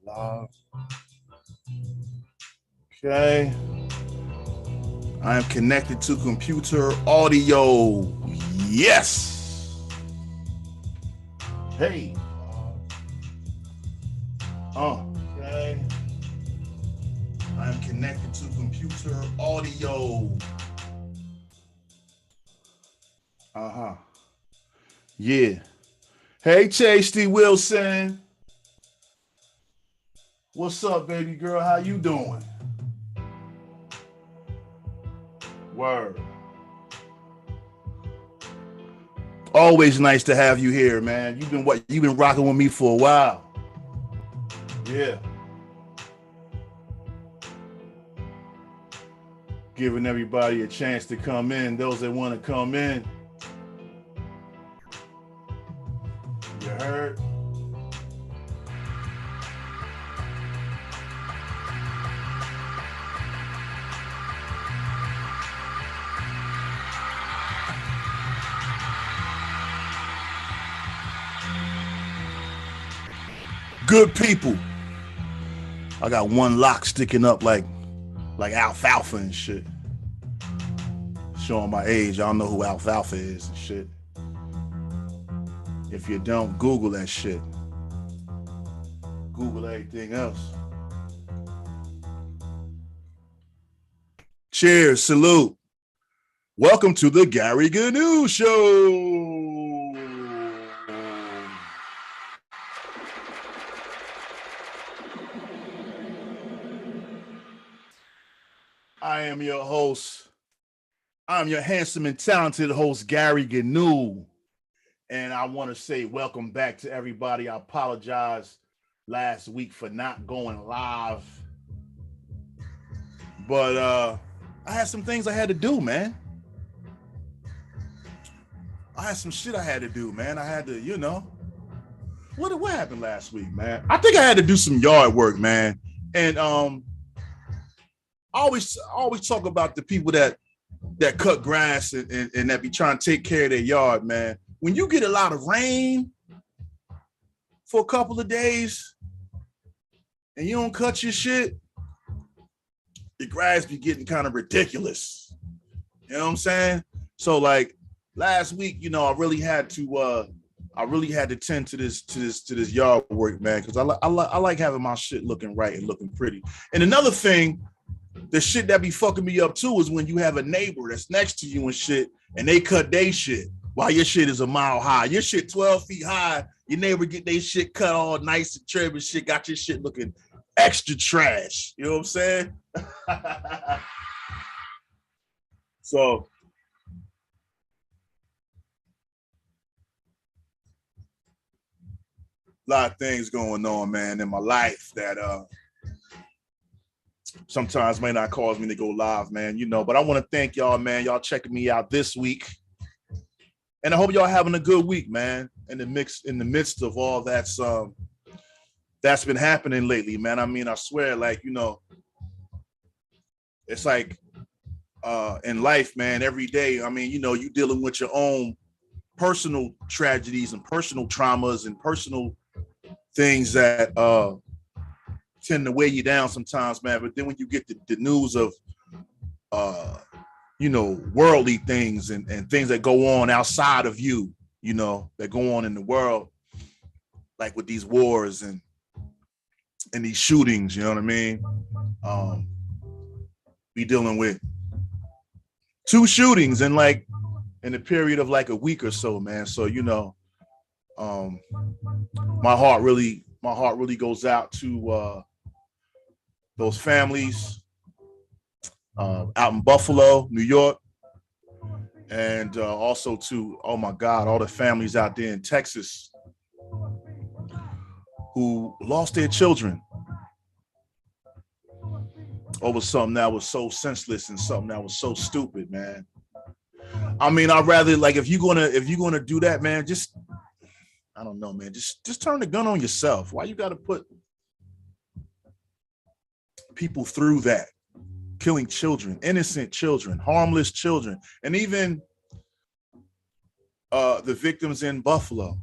Live. Okay. I am connected to computer audio. Yes. Hey. Okay. I am connected to computer audio. Yeah. Hey, Tasty Wilson. What's up, baby girl? How you doing? Word. Always nice to have you here, man. You've been rocking with me for a while. Yeah. Giving everybody a chance to come in. Those that want to come in. You heard? Good people. I got one lock sticking up like alfalfa and shit. Showing my age. I don't know who alfalfa is and shit. If you don't, Google that shit. Google everything else. Cheers, salute. Welcome to the Gary GNU Show. I am your host. I'm your handsome and talented host, Gary GNU. And I want to say welcome back to everybody. I apologize last week for not going live. But I had some things I had to do, man. I had some shit I had to do, man. I had to, what happened last week, man? I think I had to do some yard work, man. And I always talk about the people that cut grass and that be trying to take care of their yard, man. When you get a lot of rain for a couple of days and you don't cut your shit, your grass be getting kind of ridiculous. You know what I'm saying? So like last week, I really had to tend to this yard work, man, because I like having my shit looking right and looking pretty. And another thing, the shit that be fucking me up too is when you have a neighbor that's next to you and shit, and they cut their shit while your shit is a mile high. Your shit 12 feet high. Your neighbor get their shit cut all nice and trim and shit. Got your shit looking extra trash. You know what I'm saying? So a lot of things going on, man, in my life that sometimes may not cause me to go live, man, but I want to thank y'all, man. Y'all checking me out this week. And I hope y'all having a good week, man. In the midst of all that's been happening lately, man. I mean, I swear, like, it's like in life, man, every day, I mean, you dealing with your own personal tragedies and personal traumas and personal things that tend to weigh you down sometimes, man. But then when you get the news of worldly things and things that go on outside of you, that go on in the world, like with these wars and these shootings, you know what I mean? Be dealing with 2 shootings in the period of like a week or so, man. So, my heart really goes out to those families out in Buffalo, New York, and also to, oh my God, all the families out there in Texas who lost their children over something that was so senseless and something that was so stupid, man. I mean, I'd rather, like, if you're gonna do that, man, just, I don't know, man, just turn the gun on yourself. Why you got to put people through that? Killing children, innocent children, harmless children, and even the victims in Buffalo,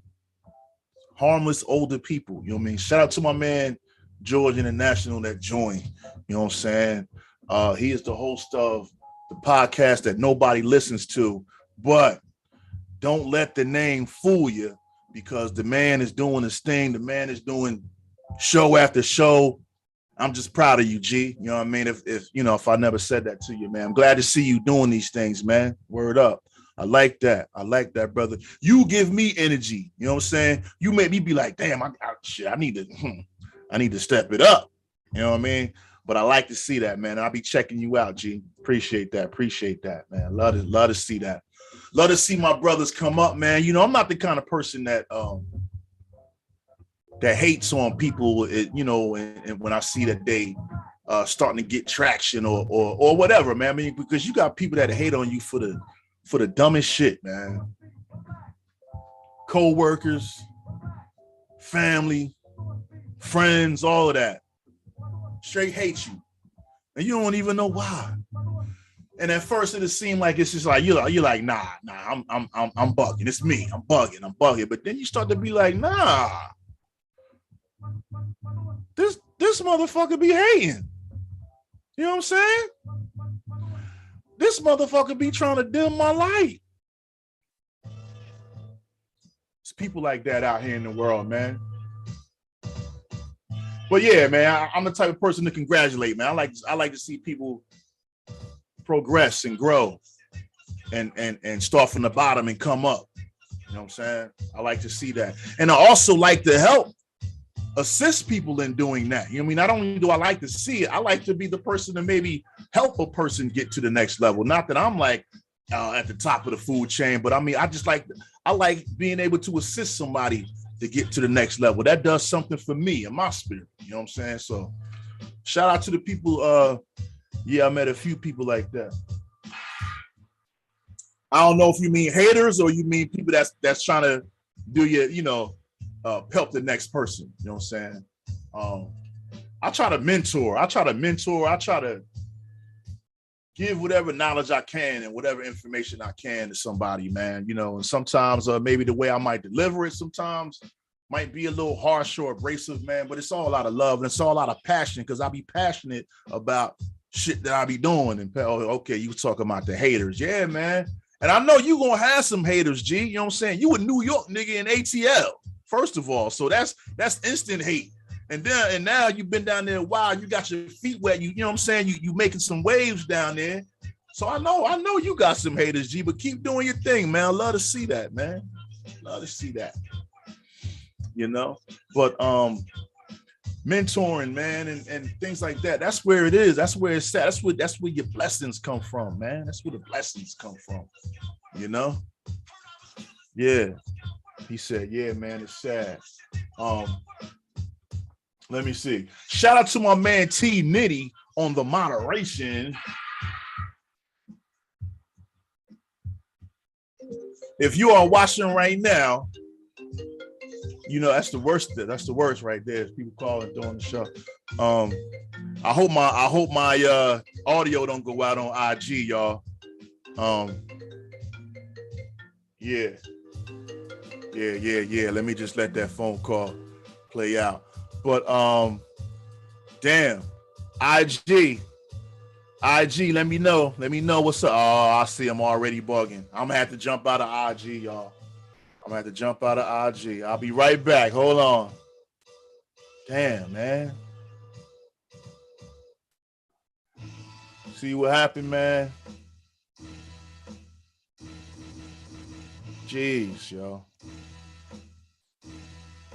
harmless older people. You know what I mean? Shout out to my man Georgia International that joined. You know what I'm saying? He is the host of the podcast that nobody listens to, but don't let the name fool you, because the man is doing his thing. The man is doing show after show. I'm just proud of you, G. You know what I mean? If I never said that to you, man, I'm glad to see you doing these things, man. Word up. I like that. I like that, brother. You give me energy. You know what I'm saying? You make me be like, damn, I need to step it up. You know what I mean? But I like to see that, man. I'll be checking you out, G. Appreciate that, man. Love to see that. Love to see my brothers come up, man. You know, I'm not the kind of person that hates on people, and when I see that they starting to get traction or whatever, man. I mean, because you got people that hate on you for the dumbest shit, man. Co-workers, family, friends, all of that. Straight hate you. And you don't even know why. And at first it seemed like it's just like you're like, nah, I'm bugging. It's me. I'm bugging. But then you start to be like, nah. This motherfucker be hating. You know what I'm saying? This motherfucker be trying to dim my light. It's people like that out here in the world, man. But yeah, man, I'm the type of person to congratulate, man. I like to see people progress and grow and start from the bottom and come up. You know what I'm saying? I like to see that. And I also like to help assist people in doing that. You know what I mean? Not only do I like to see it, I like to be the person to maybe help a person get to the next level. Not that I'm like at the top of the food chain, but I mean, I like being able to assist somebody to get to the next level. That does something for me and my spirit. You know what I'm saying? So shout out to the people. I met a few people like that. I don't know if you mean haters or you mean people that's trying to do help the next person. You know what I'm saying? I try to mentor. I try to give whatever knowledge I can and whatever information I can to somebody, man. You know, and sometimes maybe the way I might deliver it sometimes might be a little harsh or abrasive, man, but it's all out of love and it's all out of passion, because I be passionate about shit that I be doing. And okay, you talking about the haters. Yeah, man. And I know you gonna have some haters, G. You know what I'm saying? You a New York nigga in ATL, first of all. So that's instant hate. And now you've been down there a while, you got your feet wet, you know what I'm saying? You making some waves down there. So I know you got some haters, G, but keep doing your thing, man. I love to see that, man. Love to see that. You know, but mentoring, man, and things like that. That's where it is. That's where it's at. That's where your blessings come from, man. That's where the blessings come from. You know? Yeah. He said, yeah, man, it's sad. Let me see. Shout out to my man T Nitty on the moderation. If you are watching right now, you know that's the worst. That's the worst right there. Is people calling during the show. I hope my audio don't go out on IG, y'all. Yeah. Let me just let that phone call play out. But damn, IG, let me know what's up. Oh, I see I'm already bugging. I'm gonna have to jump out of IG, y'all. I'll be right back. Hold on. Damn, man. See what happened, man. Jeez, y'all.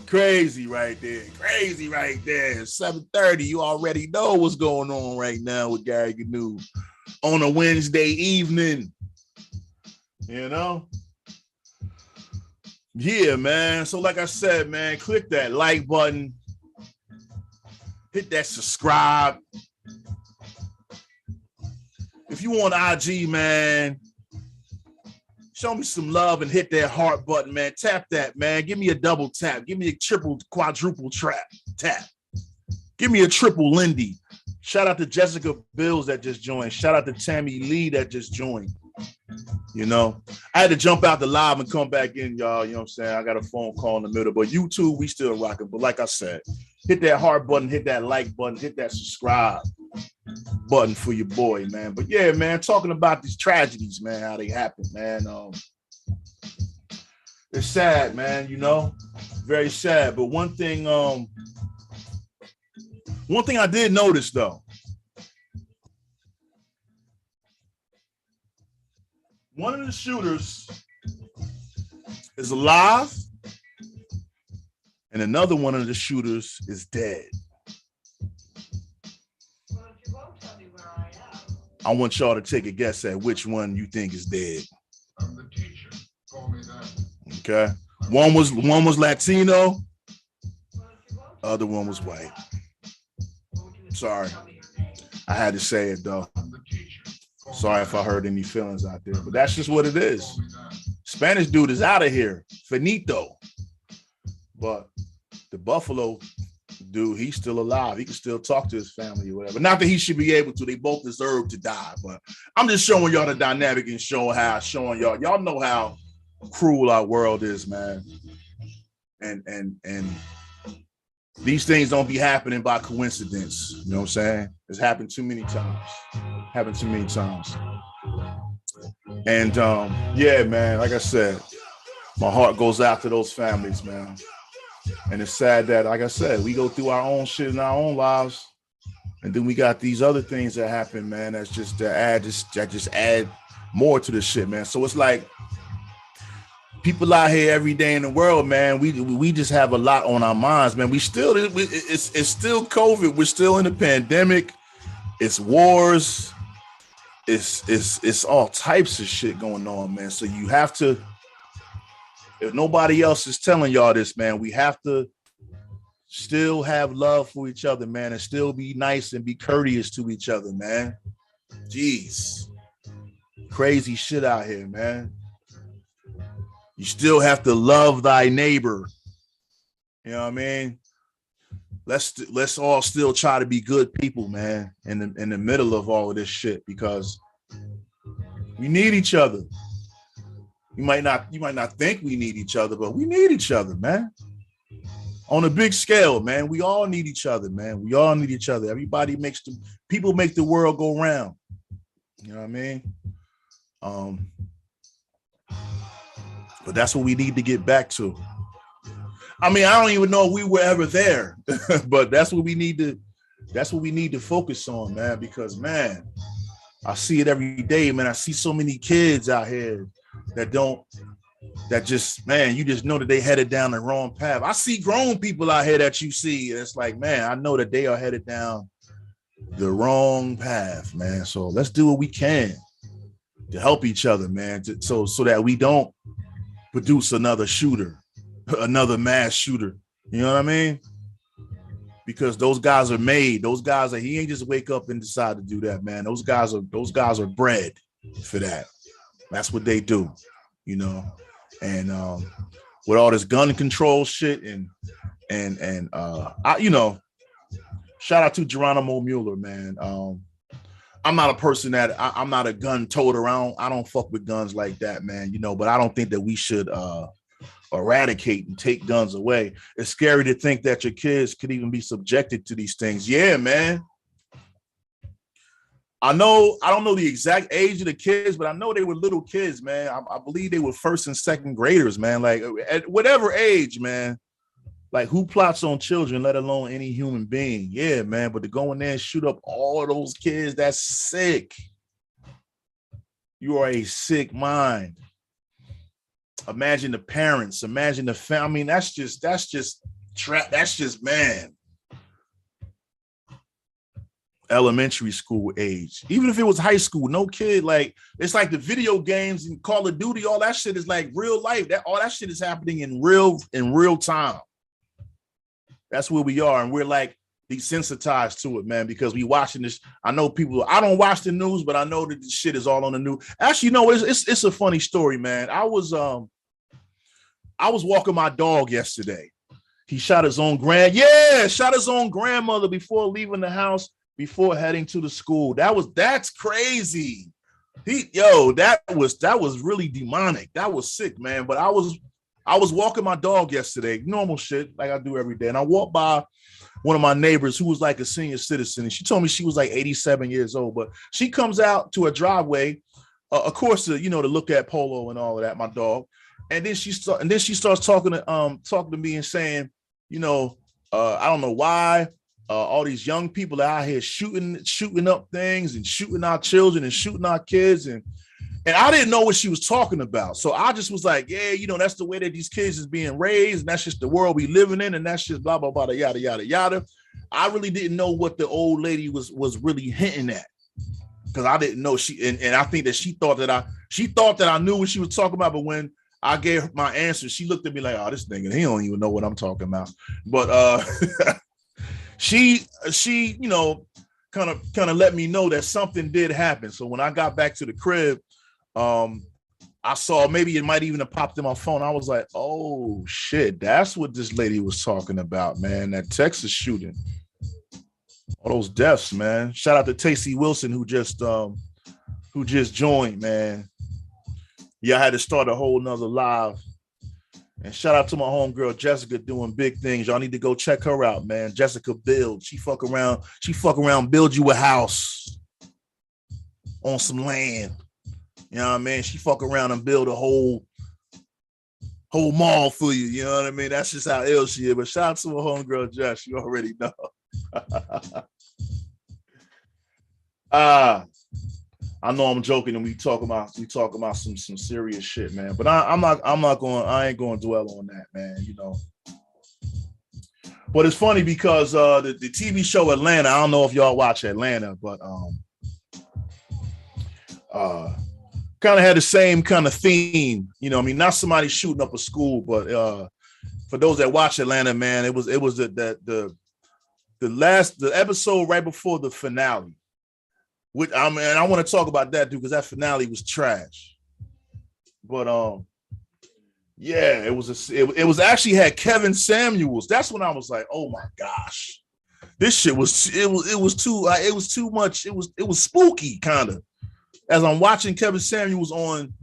Crazy right there. 7:30. You already know what's going on right now with Gary GNU on a Wednesday evening. You know? Yeah, man. So like I said, man, click that like button. Hit that subscribe. If you want IG, man, show me some love and hit that heart button, man. Tap that, man. Give me a double tap. Give me a triple, quadruple tap. Give me a triple Lindy. Shout out to Jessica Bills that just joined. Shout out to Tammy Lee that just joined. You know, I had to jump out the live and come back in, y'all. You know what I'm saying? I got a phone call in the middle, but YouTube, we still rocking. But like I said, hit that heart button, hit that like button, hit that subscribe button for your boy, man. But yeah, man, talking about these tragedies, man, how they happen, man. It's sad, man, you know, very sad. But one thing I did notice though, one of the shooters is alive, and another one of the shooters is dead. Well, if you won't tell me where I am. I want y'all to take a guess at which one you think is dead. I'm the teacher. Call me that. Okay. One was Latino, other one was white. Sorry. I had to say it though. Sorry if I hurt any feelings out there, but that's just what it is. Spanish dude is out of here. Finito. But the Buffalo dude, he's still alive. He can still talk to his family or whatever. Not that he should be able to. They both deserve to die. But I'm just showing y'all the dynamic and showing y'all know how cruel our world is, man. And these things don't be happening by coincidence. You know what I'm saying? It's happened too many times. And yeah, man, like I said, my heart goes out to those families, man. And it's sad that, like I said, we go through our own shit in our own lives, and then we got these other things that happen, man. That just add more to the shit, man. So it's like people out here every day in the world, man. We just have a lot on our minds, man. It's still COVID. We're still in the pandemic. It's wars. It's all types of shit going on, man. So you have to. If nobody else is telling y'all this, man, we have to still have love for each other, man, and still be nice and be courteous to each other, man. Jeez. Crazy shit out here, man. You still have to love thy neighbor. You know what I mean? Let's all still try to be good people, man, in the middle of all of this shit, because we need each other. You might not think we need each other, but we need each other, man. On a big scale, man, we all need each other, man. We all need each other. Everybody people make the world go round. You know what I mean? But that's what we need to get back to. I mean, I don't even know if we were ever there, but that's what we need to focus on, man, because, man, I see it every day, man. I see so many kids out here that just, man, you just know that they headed down the wrong path. I see grown people out here that you see, and it's like, man, I know that they are headed down the wrong path, man. So let's do what we can to help each other, man, so that we don't produce another shooter, another mass shooter. You know what I mean? Because those guys are made. Those guys he ain't just wake up and decide to do that, man. Those guys are bred for that. That's what they do, you know. And with all this gun control shit and you know, shout out to Geronimo Mueller, man. I'm not a person that I'm not a gun toter. I don't fuck with guns like that, man. You know, but I don't think that we should eradicate and take guns away. It's scary to think that your kids could even be subjected to these things. Yeah, man. I don't know the exact age of the kids, but I know they were little kids, man. I believe they were first and second graders, man. Like at whatever age, man. Like, who plots on children, let alone any human being? Yeah, man. But to go in there and shoot up all those kids, that's sick. You are a sick mind. Imagine the parents. Imagine the family. I mean, that's just man. Elementary school age. Even if it was high school, no kid, like, it's like the video games and Call of Duty, all that shit is like real life. All that shit is happening in real time. That's where we are, and we're like desensitized to it, man, because we watching this. I know people, I don't watch the news, but I know that this shit is all on the news. Actually, you know, it's a funny story, man. I was walking my dog yesterday. He shot his own grandmother before leaving the house, before heading to the school. That's crazy. That was really demonic. That was sick, man. But I was walking my dog yesterday, normal shit like I do every day, and I walked by one of my neighbors who was like a senior citizen, and she told me she was like 87 years old. But she comes out to a driveway, of course, to look at Polo and all of that, my dog, and then she starts talking to me and saying, I don't know why. All these young people out here shooting up things and shooting our children and shooting our kids. And I didn't know what she was talking about. So I just was like, yeah, that's the way that these kids is being raised. And that's just the world we living in. And that's just blah, blah, blah, yada, yada, yada. I really didn't know what the old lady was really hinting at. Because I didn't know and I think that she thought that I knew what she was talking about. But when I gave her my answer, she looked at me like, oh, this nigga, he don't even know what I'm talking about. But she kind of let me know that something did happen. So when I got back to the crib, I saw, maybe it might even have popped in my phone. I was like, oh shit, that's what this lady was talking about, man. That Texas shooting, all those deaths, man. Shout out to Tacey Wilson who just joined, man. Yeah, I had to start a whole nother live. And shout out to my homegirl Jessica doing big things. Y'all need to go check her out, man. Jessica Build. She fuck around, build you a house on some land. You know what I mean? She fuck around and build a whole mall for you. You know what I mean? That's just how ill she is. But shout out to my homegirl Jess. You already know. I know I'm joking and we talking about some serious shit, man. But I ain't going to dwell on that, man. But it's funny because the TV show Atlanta, I don't know if y'all watch Atlanta, but kind of had the same kind of theme. Not somebody shooting up a school, but for those that watch Atlanta, man, it was the episode right before the finale. I want to talk about that, dude, because that finale was trash. But it was actually had Kevin Samuels. That's when I was like, oh my gosh, this shit was too much. It was spooky kind of. As I'm watching Kevin Samuels on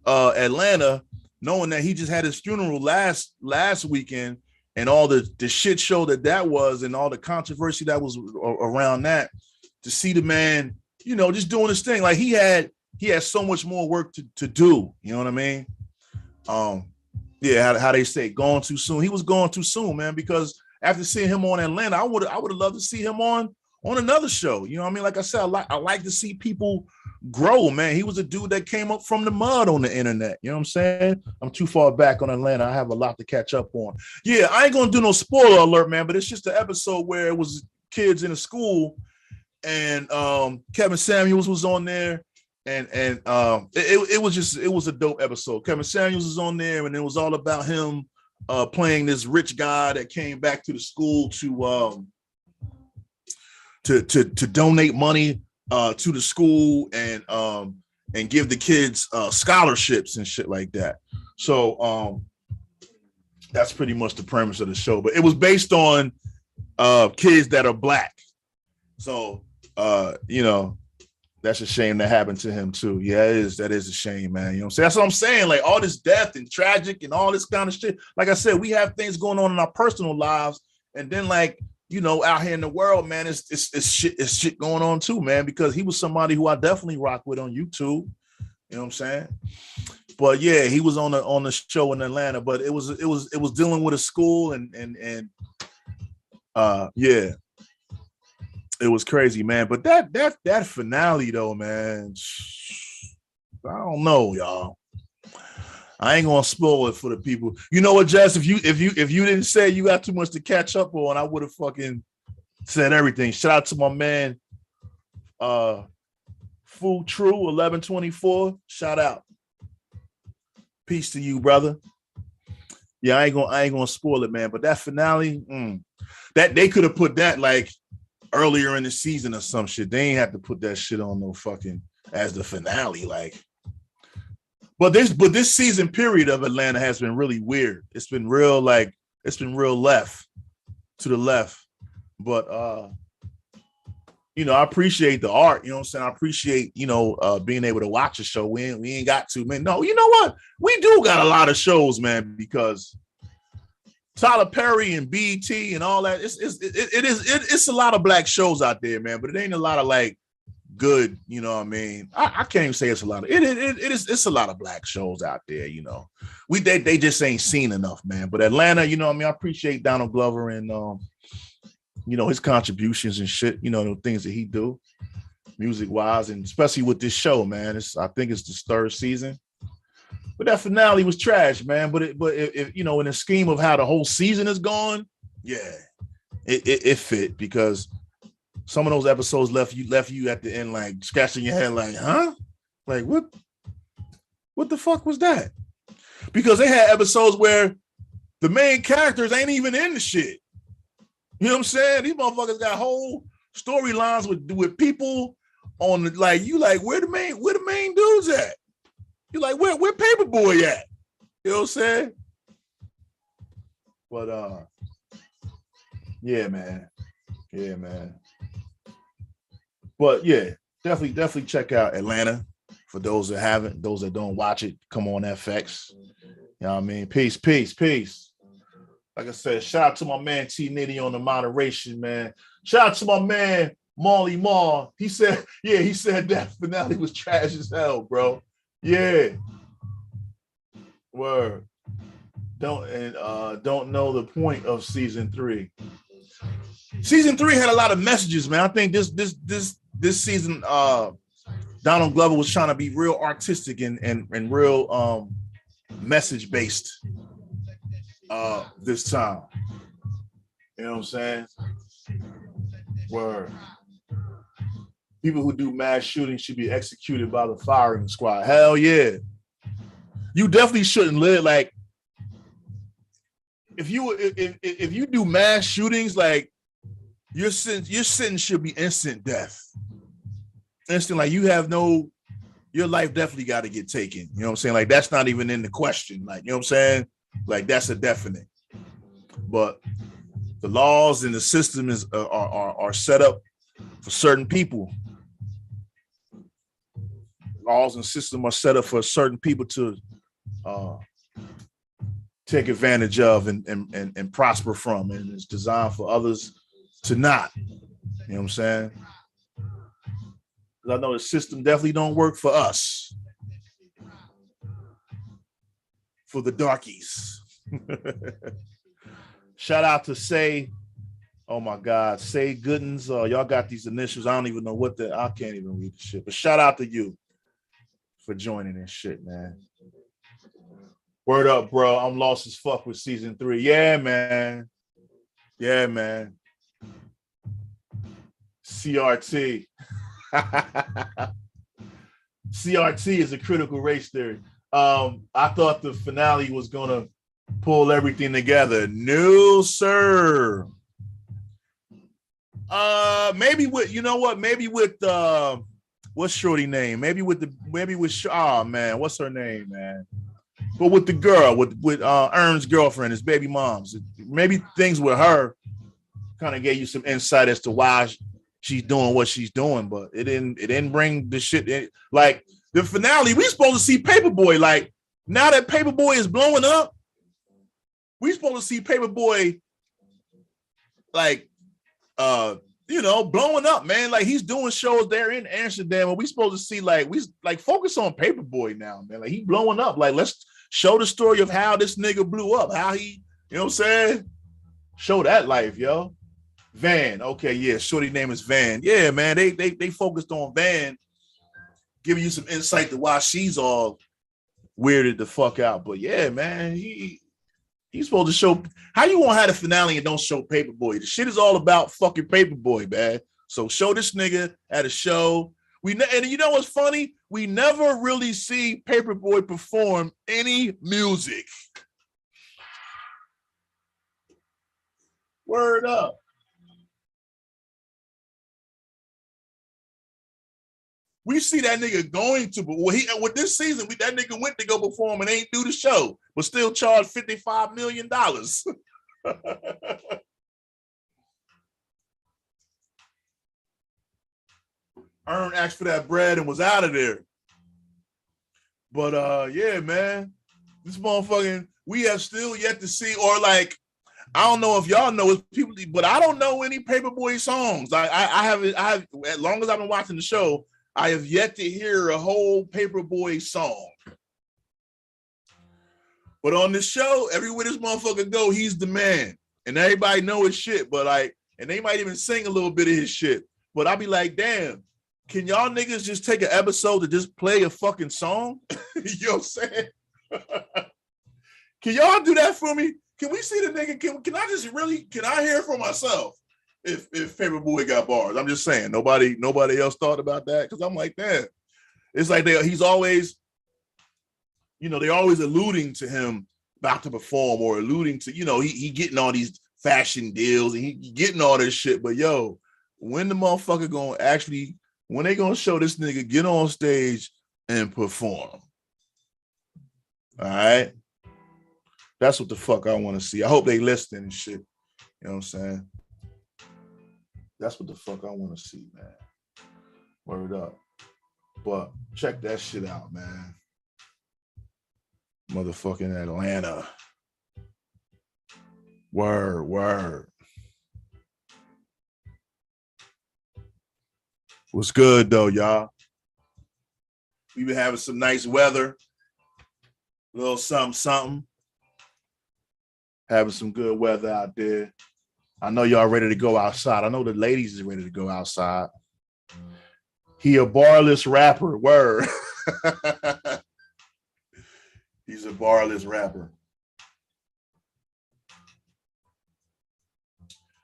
Atlanta, knowing that he just had his funeral last weekend and all the shit show that was and all the controversy that was around that, to see the man, just doing his thing. Like he had so much more work to do. You know what I mean? How they say, going too soon. He was going too soon, man, because after seeing him on Atlanta, I would have loved to see him on another show. You know what I mean? Like I said, I like to see people grow, man. He was a dude that came up from the mud on the internet. You know what I'm saying? I'm too far back on Atlanta. I have a lot to catch up on. Yeah, I ain't gonna do no spoiler alert, man, but it's just an episode where it was kids in a school and Kevin Samuels was on there, and it was a dope episode. Kevin Samuels was on there, and it was all about him playing this rich guy that came back to the school to donate money to the school and give the kids scholarships and shit like that. So that's pretty much the premise of the show. But it was based on kids that are black. So that's a shame that happened to him too. Yeah, that is a shame, man. You know what I'm saying? That's what I'm saying. Like all this death and tragic and all this kind of shit. Like I said, we have things going on in our personal lives, and then out here in the world, man, it's shit going on too, man. Because he was somebody who I definitely rock with on YouTube. You know what I'm saying? But yeah, he was on the show in Atlanta, but it was dealing with a school and yeah. It was crazy, man. But that finale though, man, I don't know, y'all. I ain't gonna spoil it for the people. You know what, Jess? If you didn't say you got too much to catch up on, I would have fucking said everything. Shout out to my man, Fu True 1124. Shout out. Peace to you, brother. Yeah, I ain't gonna spoil it, man. But that finale, that they could have put that like earlier in the season or some shit. They ain't have to put that shit on no fucking as the finale, like. But this season period of Atlanta has been really weird. It's been real left to the left. But you know, I appreciate the art. You know what I'm saying? I appreciate, you know, being able to watch a show. We ain't got to, man. No, you know what? We do got a lot of shows, man, because Tyler Perry and BT and all that. It's a lot of black shows out there, man, but it ain't a lot of like good, you know what I mean? I can't even say it's a lot of it's a lot of black shows out there, you know. They just ain't seen enough, man. But Atlanta, you know what I mean? I appreciate Donald Glover and you know, his contributions and shit, you know, the things that he do music wise, and especially with this show, man. I think it's the third season. But that finale was trash, man. But if you know, in the scheme of how the whole season is gone, yeah, it fit, because some of those episodes left you at the end like scratching your head, like, huh? Like what the fuck was that? Because they had episodes where the main characters ain't even in the shit. You know what I'm saying? These motherfuckers got whole storylines with people on the, like, you like, where the main dudes at? You like, where Paperboy at? You know what I'm saying? But yeah, man. Yeah, man. But yeah, definitely check out Atlanta for those that haven't, those that don't watch it. Come on FX. You know what I mean? Peace. Like I said, shout out to my man T Nitty on the moderation, man. Shout out to my man Marley Marr. He said that finale was trash as hell, bro. Yeah. Word. Don't know the point of season 3. Season 3 had a lot of messages, man. I think this season, Donald Glover was trying to be real artistic and real message based this time. You know what I'm saying? Word. People who do mass shootings should be executed by the firing squad. Hell yeah. You definitely shouldn't live like, if you do mass shootings, like your sentence should be instant death. Instant, like you have no, your life definitely got to get taken. You know what I'm saying? Like that's not even in the question. Like, you know what I'm saying? Like that's a definite. But the laws and the system are set up for certain people. Laws and system are set up for certain people to take advantage of and prosper from, and it's designed for others to not. You know what I'm saying? Because I know the system definitely don't work for us, for the darkies. Shout out to Say, oh my God, Say Goodens. Y'all got these initials. I don't even know I can't even read the shit. But shout out to you for joining this shit, man. Word up, bro. I'm lost as fuck with season 3. Yeah, man. Yeah, man. CRT. CRT is a critical race theory. I thought the finale was gonna pull everything together. No, sir. Maybe with, you know what? Maybe with what's Shorty name? Maybe with man, what's her name, man? But with the girl, with Ern's girlfriend, his baby mom's, maybe things with her kind of gave you some insight as to why she's doing what she's doing. But it didn't bring the shit in. Like the finale, we supposed to see Paperboy. Like now that Paperboy is blowing up, we supposed to see Paperboy like you know, blowing up, man. Like he's doing shows there in Amsterdam, and we supposed to see we focus on Paperboy now, man. Like he blowing up. Like let's show the story of how this nigga blew up, how he, you know what I'm saying? Show that life, yo. Van, okay, yeah, shorty name is Van. Yeah, man, they focused on Van, giving you some insight to why she's all weirded the fuck out. But yeah, man, he's supposed to show. How you gonna have the finale and don't show Paperboy? The shit is all about fucking Paperboy, man. So show this nigga at a show. And you know what's funny? We never really see Paperboy perform any music. Word up. We see that nigga going to, but with this season, that nigga went to go perform and ain't do the show, but still charged $55 million. earned, asked for that bread, and was out of there. But yeah, man, this motherfucking, we have still yet to see, or like, I don't know if y'all know it, people, but I don't know any Paperboy songs. I have, as long as I've been watching the show, I have yet to hear a whole Paperboy song. But on this show, everywhere this motherfucker go, he's the man. And everybody know his shit, but like, and they might even sing a little bit of his shit. But I'll be like, damn, can y'all niggas just take an episode to just play a fucking song? You know what I'm saying? Can y'all do that for me? Can we see the nigga? Can I just really, can I hear for myself if Paperboy got bars? I'm just saying, nobody else thought about that, because I'm like, damn. It's like he's always, you know, they're always alluding to him about to perform, or alluding to, you know, he getting all these fashion deals and he getting all this shit. But yo, when the motherfucker gonna actually, when they gonna show this nigga get on stage and perform? All right. That's what the fuck I want to see. I hope they listening and shit. You know what I'm saying? That's what the fuck I want to see, man. Word up. But check that shit out, man. Motherfucking Atlanta. Word. What's good though, y'all? We been having some nice weather. A little something. Having some good weather out there. I know y'all ready to go outside. I know the ladies is ready to go outside. He a barless rapper. Word. He's a barless rapper.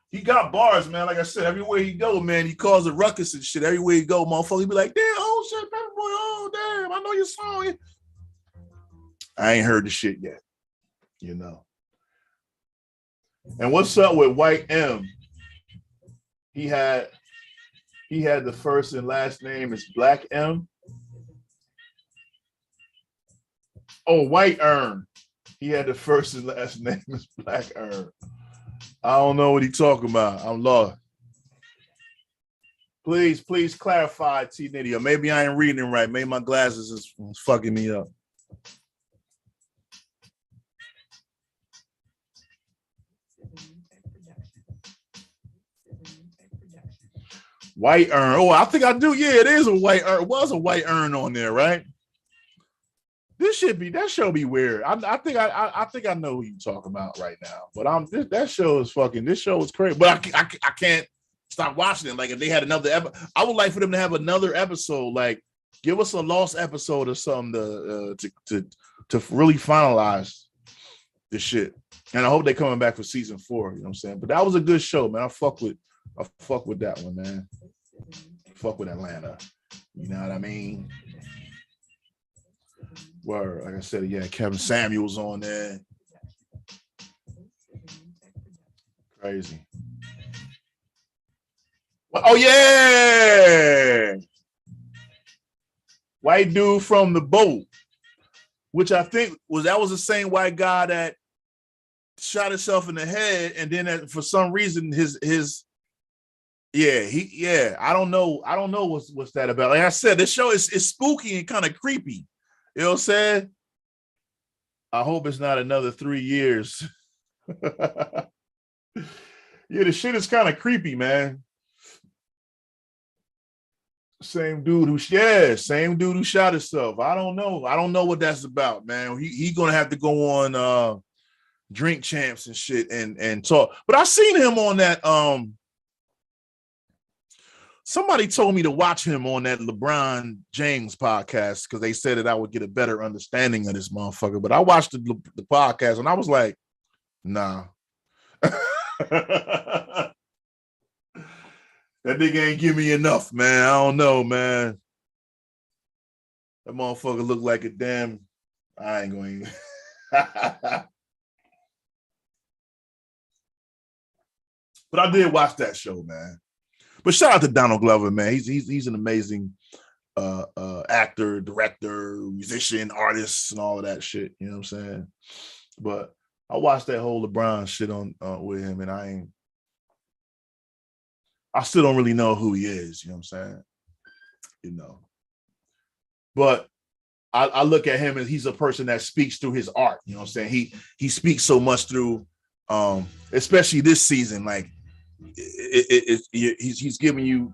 He got bars, man. Like I said, everywhere he go, man, he calls a ruckus and shit. Everywhere he go, motherfucker, he be like, damn, oh shit, Paperboy, oh damn, I know your song. I ain't heard the shit yet, you know. And what's up with White M? He had the first and last name is Black M. Oh, White Earn. He had the first and last name is Black Earn. I don't know what he talking about. I'm lost. Please clarify, T Nitty. Or maybe I ain't reading it right. Maybe my glasses is fucking me up. White Earn. Oh, I think I do. Yeah, it is a White Earn. It was a White Earn on there, right? That show be weird. I think I know who you talking about right now. But this show is crazy. But I can't stop watching it. Like if they had another episode, I would like for them to have another episode. Like give us a lost episode or something to really finalize the shit. And I hope they're coming back for season 4. You know what I'm saying? But that was a good show, man. I fuck with that one, man. Fuck with Atlanta. You know what I mean? Word, like I said, yeah, Kevin Samuels on there. Crazy. Oh yeah, white dude from the boat, which I think was the same white guy that shot himself in the head, and then for some reason his I don't know what's that about. Like I said, this show is spooky and kind of creepy. You know what I'm saying? I hope it's not another 3 years. Yeah, the shit is kind of creepy, man. Same dude who shot himself. I don't know what that's about, man. He gonna have to go on Drink Champs and shit and talk. But I seen him on that somebody told me to watch him on that LeBron James podcast because they said that I would get a better understanding of this motherfucker. But I watched the podcast and I was like, nah. That nigga ain't give me enough, man. I don't know, man. That motherfucker look like a damn. I ain't going. But I did watch that show, man. But shout out to Donald Glover, man. He's an amazing actor, director, musician, artist, and all of that shit. You know what I'm saying? But I watched that whole LeBron shit on with him, and I still don't really know who he is. You know what I'm saying? you know. But I look at him as he's a person that speaks through his art. You know what I'm saying? He speaks so much through, especially this season. Like he's giving you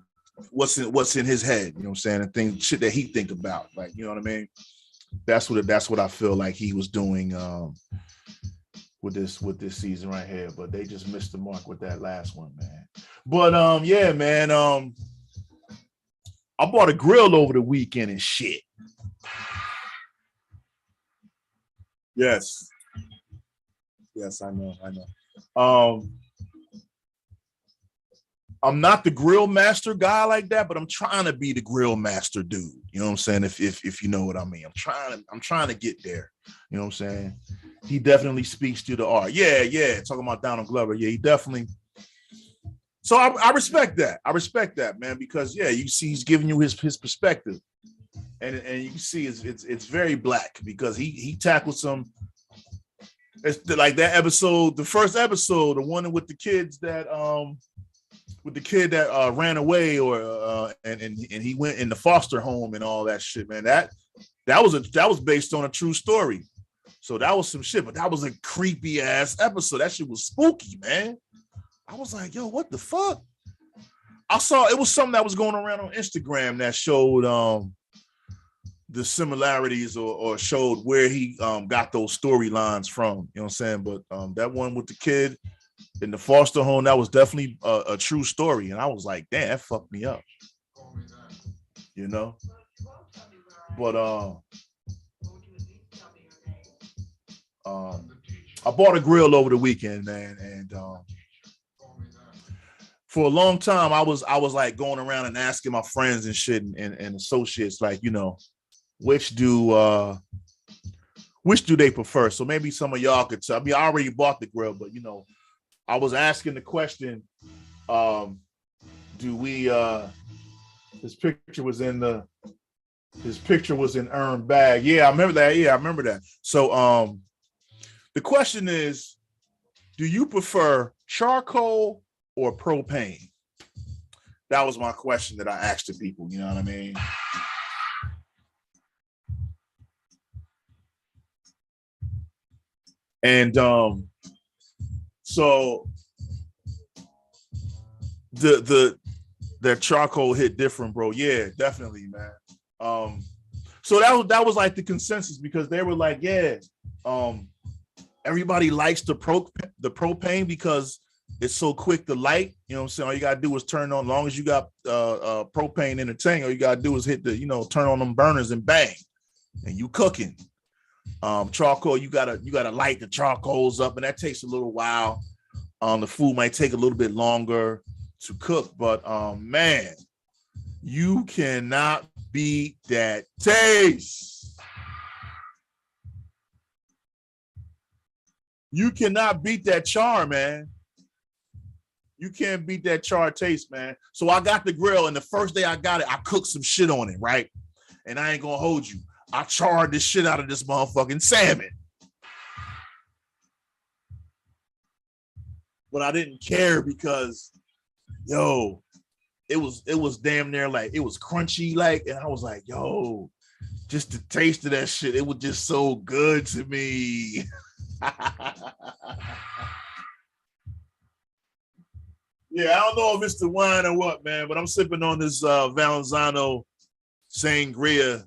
what's in his head. You know what I'm saying? And things shit that he think about. Like, you know what I mean? That's what I feel like he was doing with this season right here. But they just missed the mark with that last one, man. But yeah, man. I bought a grill over the weekend and shit. Yes, I know. I'm not the grill master guy like that, but I'm trying to be the grill master dude. You know what I'm saying? If you know what I mean, I'm trying to get there. You know what I'm saying? He definitely speaks to the art. Yeah. Talking about Donald Glover. Yeah, he definitely. So I respect that. I respect that, man, because yeah, you see, he's giving you his perspective, and you can see it's very black because he tackled some. It's like that episode, the first episode, the one with the kids that with the kid that ran away and he went in the foster home and all that shit, man. That was based on a true story. So that was some shit, but that was a creepy ass episode. That shit was spooky, man. I was like, yo, what the fuck? I saw it was something that was going around on Instagram that showed the similarities or showed where he got those storylines from. You know what I'm saying? But that one with the kid in the foster home, that was definitely a true story. And I was like, damn, that fucked me up. You know? But I bought a grill over the weekend, man, and for a long time I was like going around and asking my friends and shit and associates, like, you know, which do they prefer? So maybe some of y'all could tell. I mean, I already bought the grill, but you know, I was asking the question, do we his picture was in earned bag. Yeah, I remember that. So the question is, do you prefer charcoal or propane? That was my question that I asked the people, you know what I mean? And so the charcoal hit different, bro. Yeah, definitely, man. So that was like the consensus, because they were like, yeah, everybody likes the propane because it's so quick to light. You know what I'm saying? All you gotta do is turn on. As long as you got propane in the tank, all you gotta do is hit the, you know, turn on them burners and bang, and you cooking. Charcoal, you gotta light the charcoals up, and that takes a little while. The food might take a little bit longer to cook, but man, you cannot beat that taste. You cannot beat that char, man. You can't beat that char taste, man. So I got the grill, and the first day I got it, I cooked some shit on it, right? And I ain't gonna hold you. I charred the shit out of this motherfucking salmon. But I didn't care because, yo, it was damn near like, it was crunchy, like, and I was like, yo, just the taste of that shit, it was just so good to me. Yeah, I don't know if it's the wine or what, man, but I'm sipping on this Valenzano Sangria.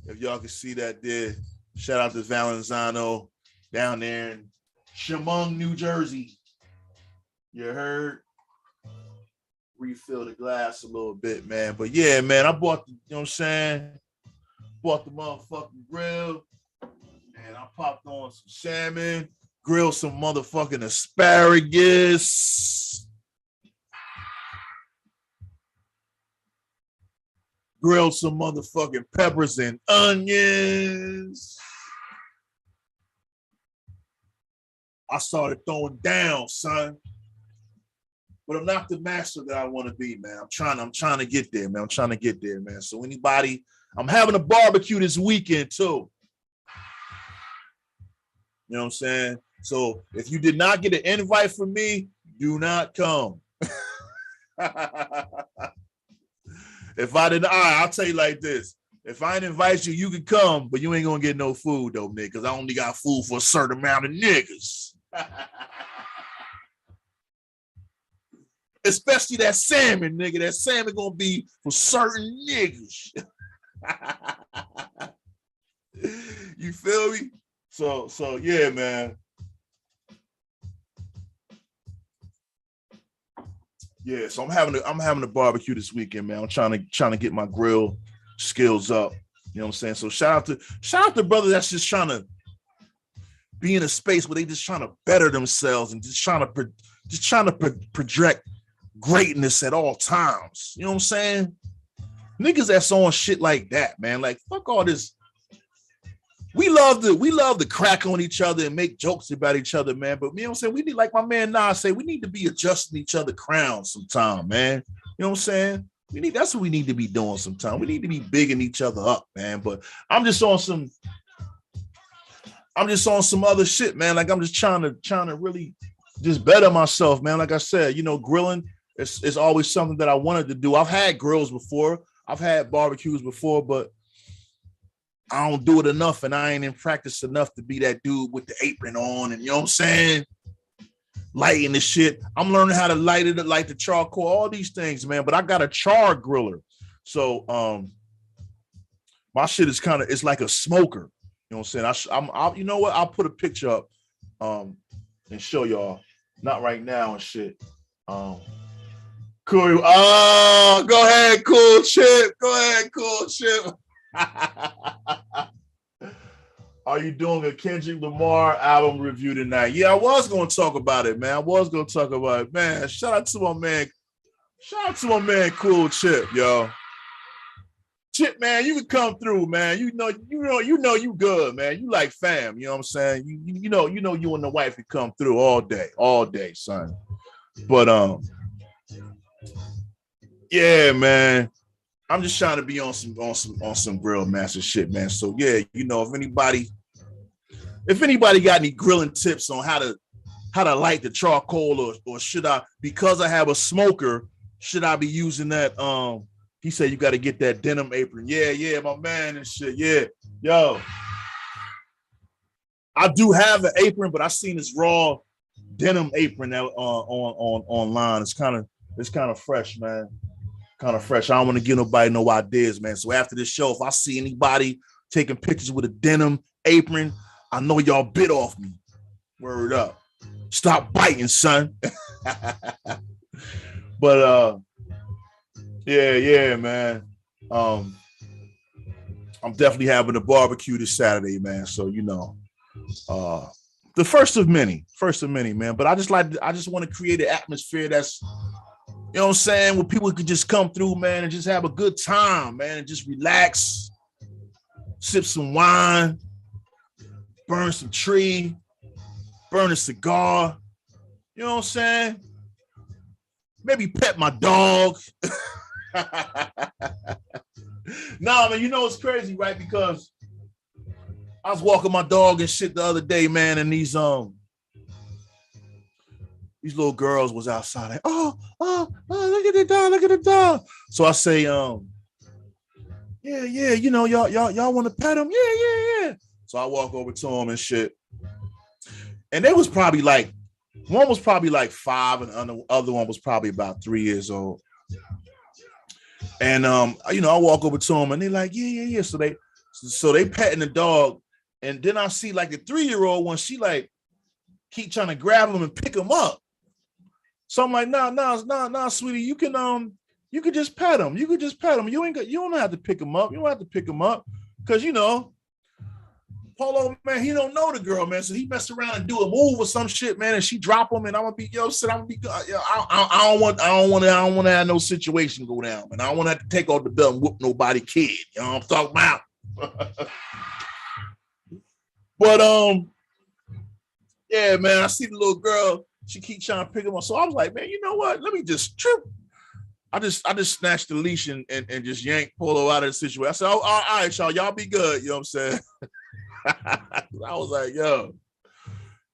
If y'all can see that there, shout out to Valenzano down there in Chemung, New Jersey. You heard? Refill the glass a little bit, man. But yeah, man, I bought the, you know what I'm saying? Bought the motherfucking grill, and I popped on some salmon, grilled some motherfucking asparagus, grilled some motherfucking peppers and onions. I started throwing down, son. But I'm not the master that I want to be, man. I'm trying to get there, man. So anybody, I'm having a barbecue this weekend too. You know what I'm saying? So if you did not get an invite from me, do not come. If I didn't, all right, I'll tell you like this. If I didn't invite you, you can come, but you ain't gonna get no food though, nigga, because I only got food for a certain amount of niggas. Especially that salmon, nigga. That salmon gonna be for certain niggas. You feel me? So yeah, man. Yeah, so I'm having a barbecue this weekend, man. I'm trying to get my grill skills up. You know what I'm saying? So shout out to brothers that's just trying to be in a space where they just trying to better themselves and just trying to project greatness at all times. You know what I'm saying? Niggas that's on shit like that, man. Like fuck all this. We love to crack on each other and make jokes about each other, man. But you know what I'm saying? We need, like my man Nas say, we need to be adjusting each other crowns sometime, man. You know what I'm saying? That's what we need to be doing sometime. We need to be bigging each other up, man. But I'm just on some other shit, man. Like I'm just trying to really just better myself, man. Like I said, you know, grilling is always something that I wanted to do. I've had grills before, I've had barbecues before, but I don't do it enough, and I ain't in practice enough to be that dude with the apron on, and you know what I'm saying? Lighting the shit. I'm learning how to light it, like the charcoal, all these things, man. But I got a char griller. So my shit is it's like a smoker. You know what I'm saying? You know what? I'll put a picture up and show y'all. Not right now and shit. Cool. Oh, go ahead, cool chip. Go ahead, cool chip. Are you doing a Kendrick Lamar album review tonight? Yeah, I was going to talk about it, man. Man, shout out to my man, Cool Chip, yo. Chip, man, you can come through, man. You know you good, man. You like fam, you know what I'm saying? You know you and the wife can come through all day, son. But yeah, man. I'm just trying to be on some grill master shit, man. So yeah, you know, if anybody got any grilling tips on how to light the charcoal, or should I, because I have a smoker, should I be using that? He said you got to get that denim apron. Yeah, my man and shit. Yeah, yo, I do have an apron, but I seen this raw denim apron out online. It's kind of fresh, man. Kind of fresh. I don't want to give nobody no ideas, man. So after this show, if I see anybody taking pictures with a denim apron, I know y'all bit off me. Word up. Stop biting, son. But yeah, man. I'm definitely having a barbecue this Saturday, man. So you know, the first of many, man. But I just want to create an atmosphere that's, you know what I'm saying, where people could just come through, man, and just have a good time, man, and just relax, sip some wine, burn some tree, burn a cigar. You know what I'm saying? Maybe pet my dog. Nah, man, you know it's crazy, right? Because I was walking my dog and shit the other day, man, and these little girls was outside, like, oh, look at the dog. So I say, yeah, you know, y'all want to pet him? Yeah. So I walk over to him and shit. And they was probably like, one was probably like 5, and the other one was probably about 3 years old. And you know, I walk over to them and they're like, yeah. So they petting the dog. And then I see like the 3-year-old one, she like keep trying to grab him and pick him up. So I'm like, nah, sweetie, you can just pet him. You don't have to pick him up. You don't have to pick him up. Cause you know, Polo, man, he don't know the girl, man. So he mess around and do a move or some shit, man, and she drop him, and I'm gonna be, I don't want to have no situation go down, man. I don't want to have to take off the belt and whoop nobody kid. You know what I'm talking about? But yeah, man, I see the little girl. She keeps trying to pick him up. So I was like, man, you know what? Let me just trip. I just snatched the leash and just yanked Polo out of the situation. I said, oh, all right, y'all be good. You know what I'm saying? I was like, yo,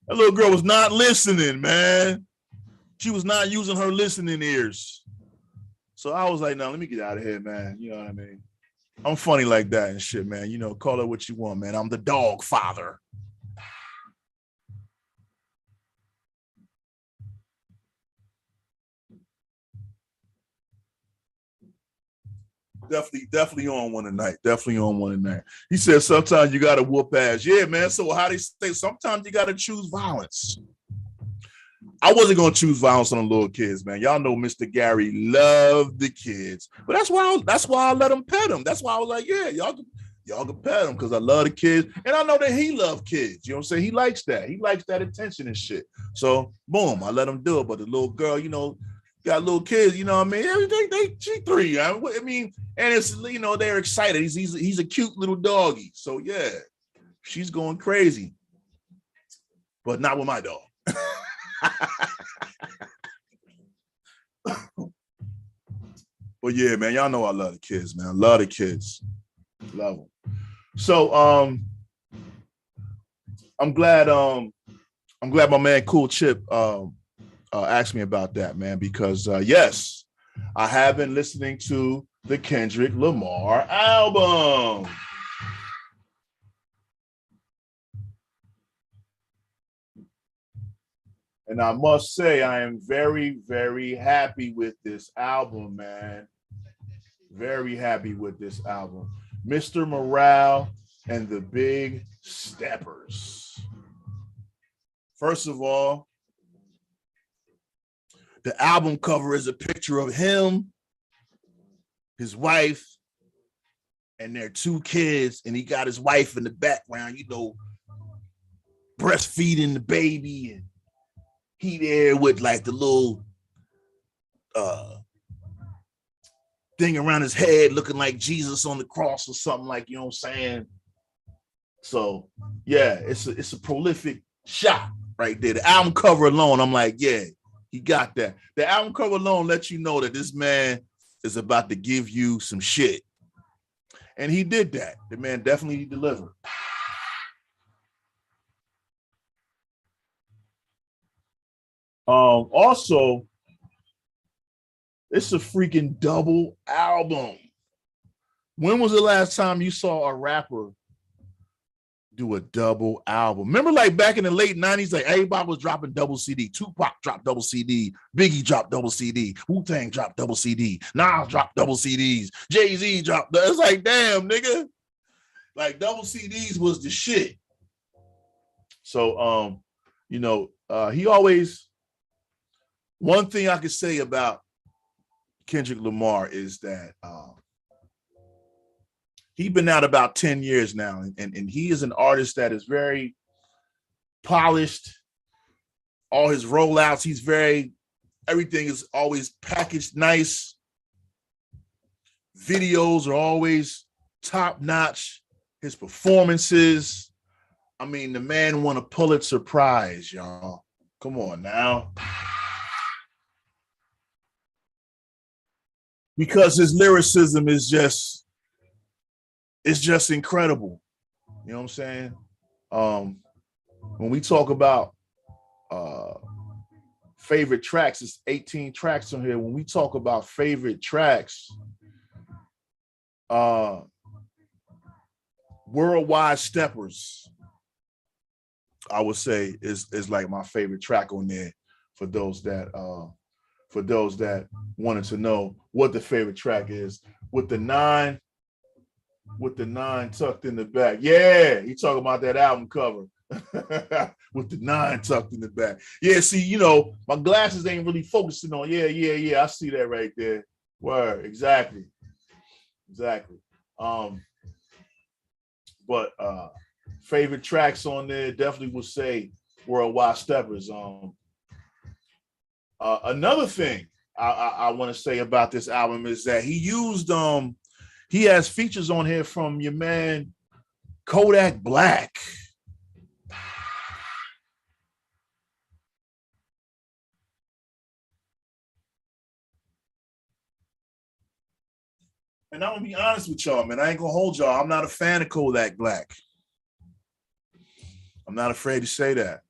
that little girl was not listening, man. She was not using her listening ears. So I was like, no, let me get out of here, man. You know what I mean? I'm funny like that and shit, man. You know, call it what you want, man. I'm the dog father. Definitely on one tonight. Definitely on one tonight. He said sometimes you gotta whoop ass. Yeah, man. So how they say sometimes you gotta choose violence. I wasn't gonna choose violence on the little kids, man. Y'all know Mr. Gary loved the kids, but that's why I let him pet them. That's why I was like, yeah, y'all can pet him because I love the kids, and I know that he loves kids. You know what I'm saying? He likes that. He likes that attention and shit. So boom, I let him do it. But the little girl, you know, got little kids. You know what I mean? She 3. I mean, and it's you know they're excited. He's a cute little doggy. So yeah, she's going crazy, but not with my dog. But yeah, man, y'all know I love the kids, man. I love the kids. Love them. So I'm glad my man Cool Chip asked me about that, man, because yes, I have been listening to the Kendrick Lamar album. And I must say, I am very, very happy with this album, man. Very happy with this album. Mr. Morale and the Big Steppers. First of all, the album cover is a picture of him, his wife, and their 2 kids. And he got his wife in the background, you know, breastfeeding the baby, and he there with like the little thing around his head looking like Jesus on the cross or something, like, you know what I'm saying? So yeah, it's a prolific shot right there. The album cover alone, I'm like, yeah, he got that. The album cover alone lets you know that this man is about to give you some shit. And he did that. The man definitely delivered. Also, it's a freaking double album. When was the last time you saw a rapper do a double album? Remember, like back in the late 90s, like everybody was dropping double CD. Tupac dropped double CD. Biggie dropped double CD. Wu-Tang dropped double CD. Nas dropped double CDs. Jay-Z dropped. It's like, damn, nigga. Like double CDs was the shit. So, you know, he always. One thing I could say about Kendrick Lamar is that he's been out about 10 years now, and he is an artist that is very polished. All his rollouts, everything is always packaged nice. Videos are always top notch. His performances, I mean, the man won a Pulitzer Prize, y'all. Come on now. Because his lyricism is just, it's just incredible. You know what I'm saying? When we talk about favorite tracks, it's 18 tracks on here. When we talk about favorite tracks, Worldwide Steppers, I would say is like my favorite track on there for those that wanted to know what the favorite track is. With the nine tucked in the back. Yeah, he talking about that album cover. With the 9 tucked in the back. Yeah, see, you know, my glasses ain't really focusing on. Yeah. I see that right there. Word, exactly. But favorite tracks on there definitely would say Worldwide Steppers. Another thing I want to say about this album is that he has features on here from your man Kodak Black. And I'm gonna be honest with y'all, man. I ain't gonna hold y'all. I'm not a fan of Kodak Black. I'm not afraid to say that.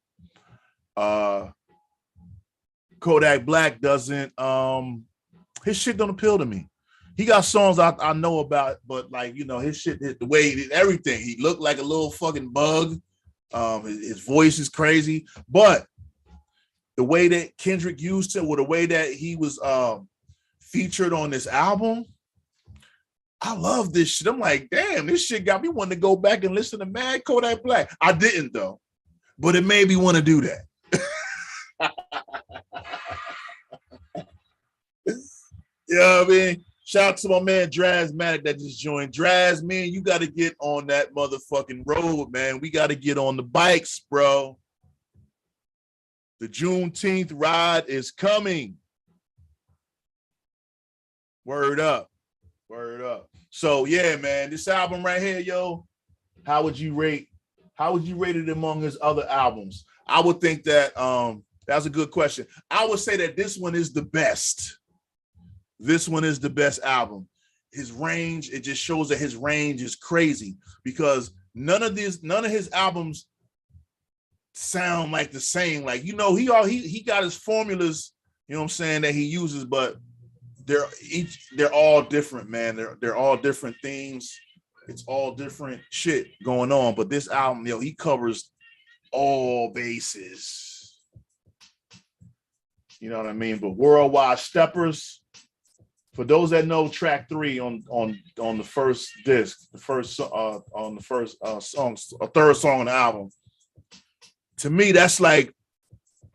Kodak Black doesn't His shit don't appeal to me. He got songs I know about, but like, you know, his shit, the way everything. He looked like a little fucking bug. His voice is crazy, but the way that Kendrick used him, or the way that he was featured on this album, I love this shit. I'm like, damn, this shit got me wanting to go back and listen to Mad Kodak Black. I didn't though, but it made me want to do that. You know what I mean? Shout out to my man Drazmatic that just joined. Draz, man, you got to get on that motherfucking road, man. We got to get on the bikes, bro. The Juneteenth ride is coming. Word up. Word up. So yeah, man, this album right here, yo, how would you rate it among his other albums? I would think that that's a good question. I would say that this one is the best. This one is the best album. His range, it just shows that his range is crazy, because none of his albums sound like the same. Like, you know, he got his formulas, you know what I'm saying, that he uses, but they're all different, man. They're all different themes. It's all different shit going on. But this album, yo, he covers all bases. You know what I mean? But Worldwide Steppers, for those that know track 3 on the first disc, the first song, a third song on the album, to me, that's like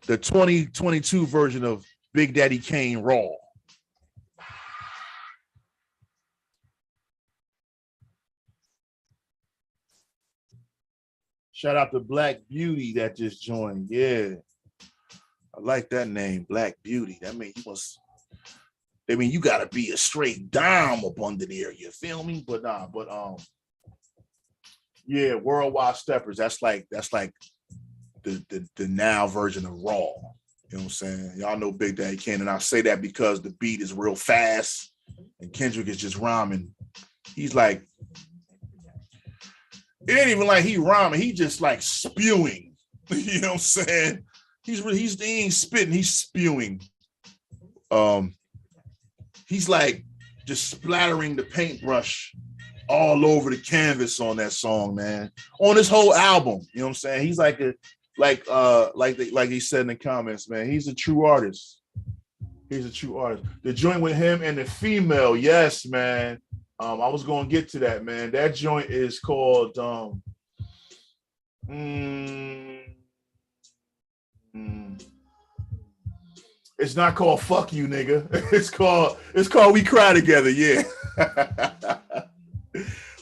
the 2022 version of Big Daddy Kane Raw. Shout out to Black Beauty that just joined. Yeah. I like that name, Black Beauty. That means you gotta be a straight dime up under there. You feel me? But yeah, Worldwide Steppers. That's like the now version of Raw. You know what I'm saying? Y'all know Big Daddy Kane, and I say that because the beat is real fast, and Kendrick is just rhyming. He's like, it ain't even like he rhyming. He just like spewing. You know what I'm saying? He ain't spitting. He's spewing. He's like just splattering the paintbrush all over the canvas on that song, man. On this whole album, you know what I'm saying? He's like he said in the comments, man. He's a true artist. He's a true artist. The joint with him and the female, yes, man. I was gonna get to that, man. That joint is called it's not called Fuck You, nigga. It's called We Cry Together, yeah.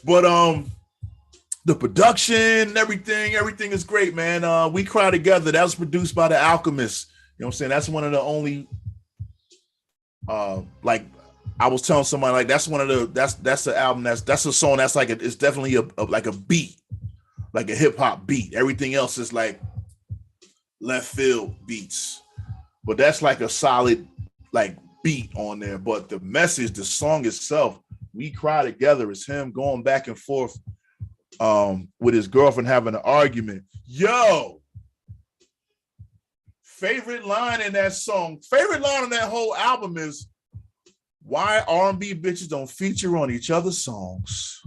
But the production, everything is great, man. We Cry Together, that was produced by The Alchemist. You know what I'm saying? That's one of the only like I was telling somebody, like, that's one of the that's the album that's a song that's like it's definitely like a beat, like a hip hop beat. Everything else is like left field beats, but that's like a solid like beat on there. But the message, the song itself, We Cry Together, is him going back and forth with his girlfriend, having an argument. Yo, favorite line in that song, favorite line in that whole album is, why R&B bitches don't feature on each other's songs.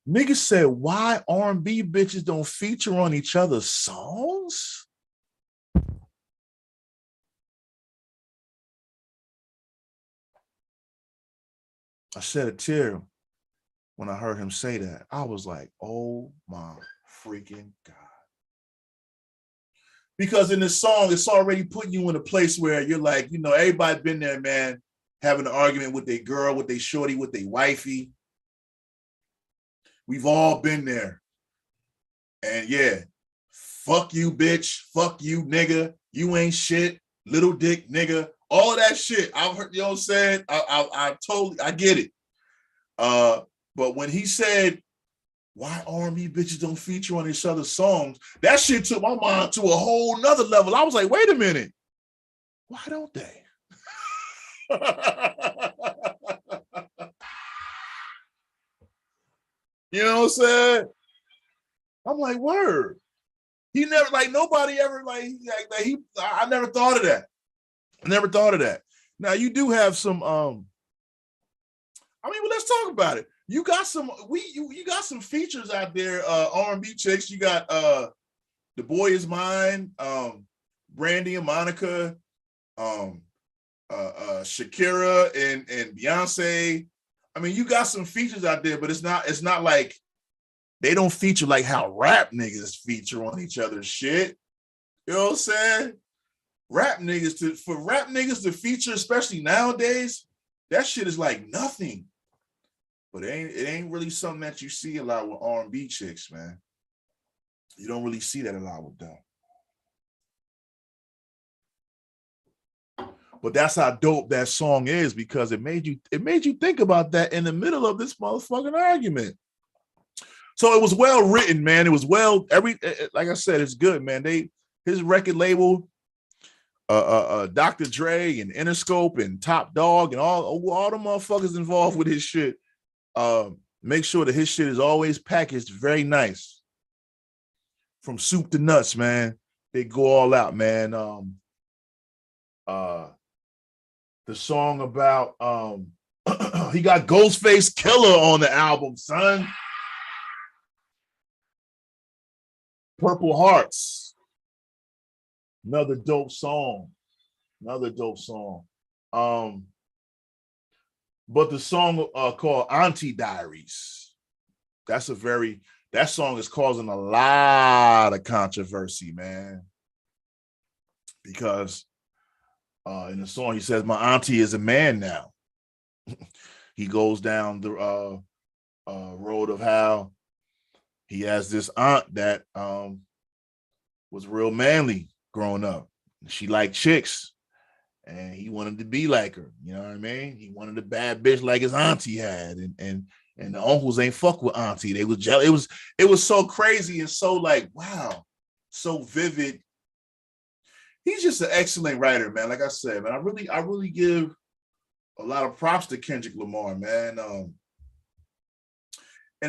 Niggas said, why R&B bitches don't feature on each other's songs? I shed a tear when I heard him say that. I was like, oh my freaking God. Because in this song, it's already putting you in a place where you're like, you know, everybody been there, man, having an argument with their girl, with their shorty, with their wifey. We've all been there. And yeah, fuck you, bitch. Fuck you, nigga. You ain't shit. Little dick, nigga. All of that shit. I've heard, you know what I'm saying? I totally, I get it. But when he said, why R&B bitches don't feature on each other's songs, that shit took my mind to a whole nother level. I was like, wait a minute. Why don't they? You know what I'm saying? I'm like, word. He never like nobody ever like he. I never thought of that. I never thought of that. Now you do have some. I mean, well, let's talk about it. You got some. You got some features out there. R&B chicks. You got The Boy Is Mine. Brandy and Monica. Shakira and Beyonce. I mean, you got some features out there, but it's not like they don't feature like how rap niggas feature on each other's shit. You know what I'm saying? Rap niggas to feature, especially nowadays, that shit is like nothing. But it ain't really something that you see a lot with R&B chicks, man. You don't really see that a lot with them. But that's how dope that song is, because it made you think about that in the middle of this motherfucking argument. So it was well written, man. It was like I said, it's good, man. His record label, Dr. Dre and Interscope and Top Dog and all the motherfuckers involved with his shit, make sure that his shit is always packaged very nice. From soup to nuts, man. They go all out, man. The song about he got Ghostface Killer on the album, son. Purple Hearts. Another dope song. But the song called Auntie Diaries. That song is causing a lot of controversy, man. Because in the song, he says, my auntie is a man now. He goes down the road of how he has this aunt that was real manly growing up. She liked chicks, and he wanted to be like her. You know what I mean? He wanted a bad bitch like his auntie had, and the uncles ain't fuck with auntie. They was jealous. It was so crazy and so like, wow, so vivid. He's just an excellent writer, man. Like I said, man, I really give a lot of props to Kendrick Lamar, man. And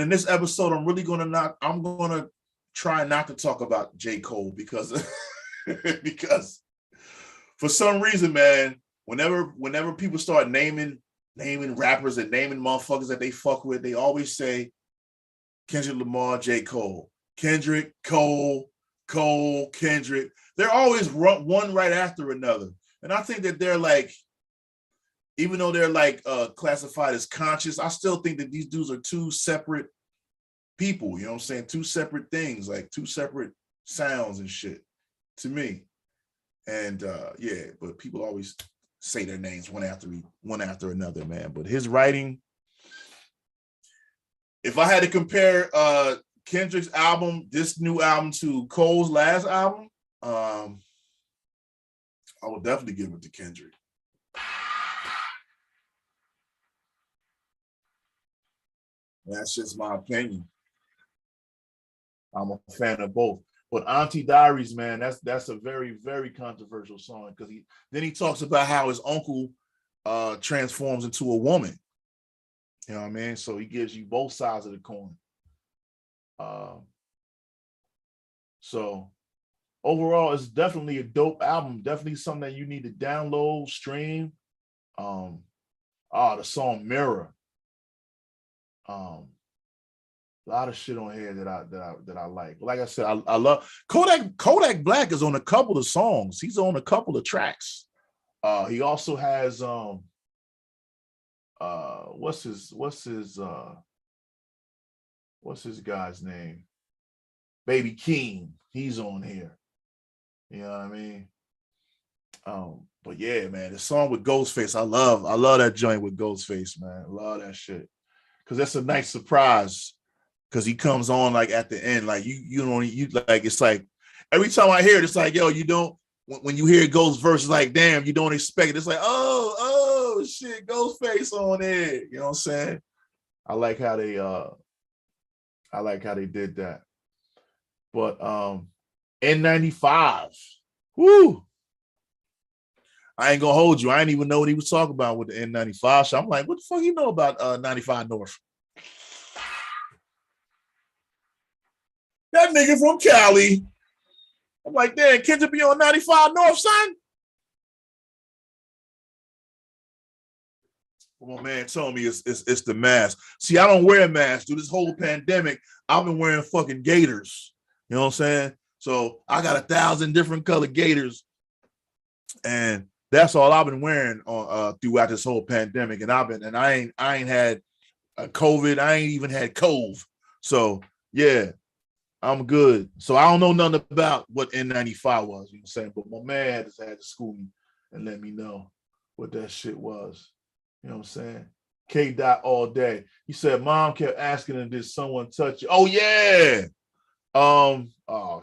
in this episode, I'm gonna try not to talk about J. Cole because because for some reason, man, whenever people start naming rappers and naming motherfuckers that they fuck with, they always say Kendrick Lamar, J. Cole, Kendrick, Cole, Kendrick. They're always one right after another. And I think that they're like, even though they're like classified as conscious, I still think that these dudes are two separate people. You know what I'm saying? Two separate things, like two separate sounds and shit to me. And yeah, but people always say their names one after another, man. But his writing, if I had to compare Kendrick's album, this new album, to Cole's last album, I would definitely give it to Kendrick. That's just my opinion. I'm a fan of both. But Auntie Diaries, man, that's a very, very controversial song, because he talks about how his uncle transforms into a woman. You know what I mean? So he gives you both sides of the coin. So overall, it's definitely a dope album. Definitely something that you need to download, stream. The song Mirror. A lot of shit on here that I like. Like I said, I love Kodak Black is on a couple of songs. He's on a couple of tracks. He also has what's his guy's name? Baby Keem. He's on here. You know what I mean? But yeah, man, the song with Ghostface, I love that joint with Ghostface, man. I love that shit. Cause that's a nice surprise. Cause he comes on like at the end, like you like, it's like every time I hear it, it's like, yo, you don't, when you hear Ghost verse, like, damn, you don't expect it. It's like, oh shit, Ghostface on it. You know what I'm saying? I like how they did that. But N95, whoo. I ain't gonna hold you. I didn't even know what he was talking about with the N95. So I'm like, what the fuck you know about 95 North? That nigga from Cali. I'm like, damn, Kendrick be on 95 North, son? Well, my man told me it's the mask. See, I don't wear a mask. Through this whole pandemic, I've been wearing fucking gaiters. You know what I'm saying? So I got 1,000 different colored gaiters, and that's all I've been wearing on throughout this whole pandemic. And I ain't had COVID. I ain't even had cove. So yeah, I'm good. So I don't know nothing about what N95 was. You know what I'm saying? But my man just had to school me and let me know what that shit was. You know what I'm saying? K. Dot all day. He said, Mom kept asking him, did someone touch you? Oh, yeah. Oh